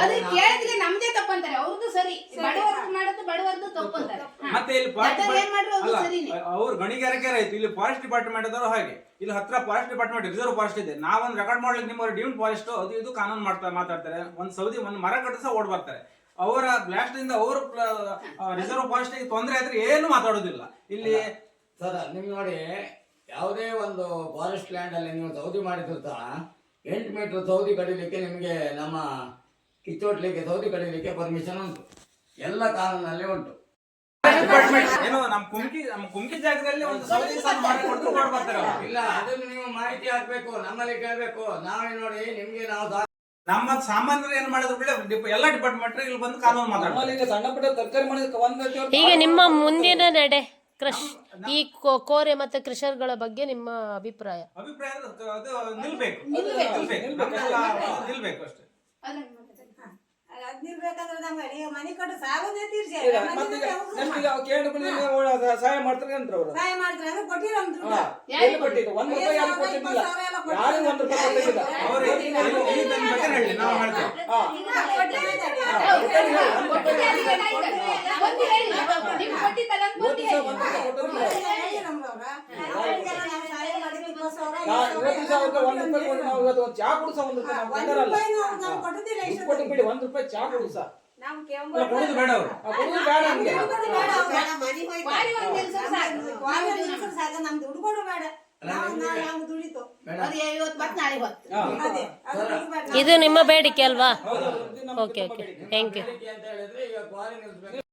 ಅದು ಕೇಳಿದ್ರೆ ನಮ್ದೇ ತಪ್ಪಂತಾರೆ, ಅವ್ರದ್ದು ಸರಿ. ಬಡವರ್ದು ಮಾಡೋದು ಬಡವರ್ದು ತಪ್ಪಂತಾರೆ. ಮತ್ತೆ ಇಲ್ಲಿ ಅವ್ರು ಗಣಿಗಾರಿಕೆ ಆಯ್ತು, ಇಲ್ಲಿ ಫಾರೆಸ್ಟ್ ಡಿಪಾರ್ಟ್ಮೆಂಟ್ ಅದವರು ಹಾಗೆ. ಇಲ್ಲಿ ಹತ್ರ ಫಾರೆಸ್ಟ್ ಡಿಪಾರ್ಟ್ಮೆಂಟ್ ರಿಸರ್ವ್ ಫಾರೆಸ್ಟ್ ಇದೆ. ನಾವೊಂದು ರೆಕಾರ್ಡ್ ಮಾಡ್ಲಿಕ್ಕೆ ನಿಮ್ಮವ್ರು ಡೀಮ್ಡ್ ಫಾರೆಸ್ಟ್ ಅದು ಇದು ಕಾನೂನು ಮಾತಾಡ್ತಾರೆ. ಒಂದು ಮರ ಕಟ್ಟಿಸ ಓಡ್ ಬರ್ತಾರೆ. ಅವರ ಬ್ಲಾಸ್ಟ್ ಇಂದ ಅವರು ರಿಸರ್ವ್ ಫಾರೆಸ್ಟ್ ತೊಂದರೆ ಆದ್ರೆ ಏನು ಮಾತಾಡೋದಿಲ್ಲ ಇಲ್ಲಿ. ಸರ್ ನಿಮ್ ನೋಡಿ, ಯಾವುದೇ ಒಂದು ಫಾರೆಸ್ಟ್ ಲ್ಯಾಂಡ್ ಅಲ್ಲಿ ನೀವು ಸೌದಿ ಮಾಡಿದಿರ್ತ 8 ಮೀಟರ್ ಸೌದಿ ಕಡಿಲಿಕ್ಕೆ ನಿಮಗೆ ನಮ್ಮ ಕಿಚ್ಚೋಟ್ಲಿಕ್ಕೆ ಸೌದಿ ಕಡಿಲಿಕ್ಕೆ ಪರ್ಮಿಷನ್ ಉಂಟು, ಎಲ್ಲ ಕಾನೂನಲ್ಲಿ ಉಂಟು. ಏನೋ ನಮ್ಮ ಕುಮ್ಕಿ ಜಾಗದಲ್ಲಿ ಒಂದು ಸೌದಿ ಮಾಡಿಕೊಡ್ತು ಓಡ್ ಬರ್ತಾರೆ. ಇಲ್ಲ, ಅದನ್ನು ನೀವು ಮಾಹಿತಿ ಹಾಕ್ಬೇಕು, ನಮ್ಮಲ್ಲಿ ಕೇಳ್ಬೇಕು. ನಾವೇ ನೋಡಿ ನಿಮ್ಗೆ ನಾವು ನಮ್ಮ ಸಾಮಾನ್ಯರು ಏನ್ ಮಾಡಿದ್ರು ಕೂಡ ಎಲ್ಲ ಡಿಪಾರ್ಟ್ಮೆಂಟ್ ಇಲ್ಲಿ ಬಂದು ಕಾನೂನು ಮಾತಾಡ್ತಾರೆ. ಸಣ್ಣ ಪುಟ್ಟ ತರಕಾರಿ ಮಾಡಿದ ಹೀಗೆ ನಿಮ್ಮ ಮುಂದಿನ ನಡೆ ಈ ಕೋರೆ ಮತ್ತೆ ಕೃಷರ್ಗಳ ಬಗ್ಗೆ ನಿಮ್ಮ ಅಭಿಪ್ರಾಯ ಅದು ನಿಲ್ಬೇಕು ಅಷ್ಟೇ. ನಿಲ್ಬೇಕಂದ್ರೆ ನಮ್ಗೆ ಮನೆ ಕಟ್ಟು ಸಾಗೋದೇ ತೀರ್ಸಿ ಸಹಾಯ ಮಾಡ್ತಾರೆ ಅಂತ ಅವರು ಸಹಾಯ ಮಾಡ್ತಾರೆ ಅಂದ್ರೆ ಕೊಟ್ಟಿರೋ ಕೊಟ್ಟಿದ್ದು 1 ರೂಪಾಯಿ ಯಾರು ಕೊಟ್ಟಿಲ್ಲ, ಯಾರು 1 ರೂಪಾಯಿ ಕೊಟ್ಟಿಲ್ಲ. ನಾವು ಮಾಡ್ತೇವೆ. ಚಾ ಕುಡಿಸ ಒಂದು ಕೊಟ್ಟಿಬಿಡಿ, 1 ರೂಪಾಯಿ ಚಾ ಕುಡಿಸ ಕೊಡುದು ಬೇಡ ಅವರು, ಕೊಡುದು ಬೇಡ ನಮ್ಗೆ. ನಮ್ದು ಹುಡುಗೋಡು ಬೇಡ, ದುಡಿತು ಇದು ನಿಮ್ಮ ಬೇಡಿಕೆ ಅಲ್ವಾ? Okay thank you. ಅಂತ ಹೇಳಿದ್ರೆ ಈಗ ಕ್ವಾರಿ ನಿಲ್ಸ್ಬೇಕು.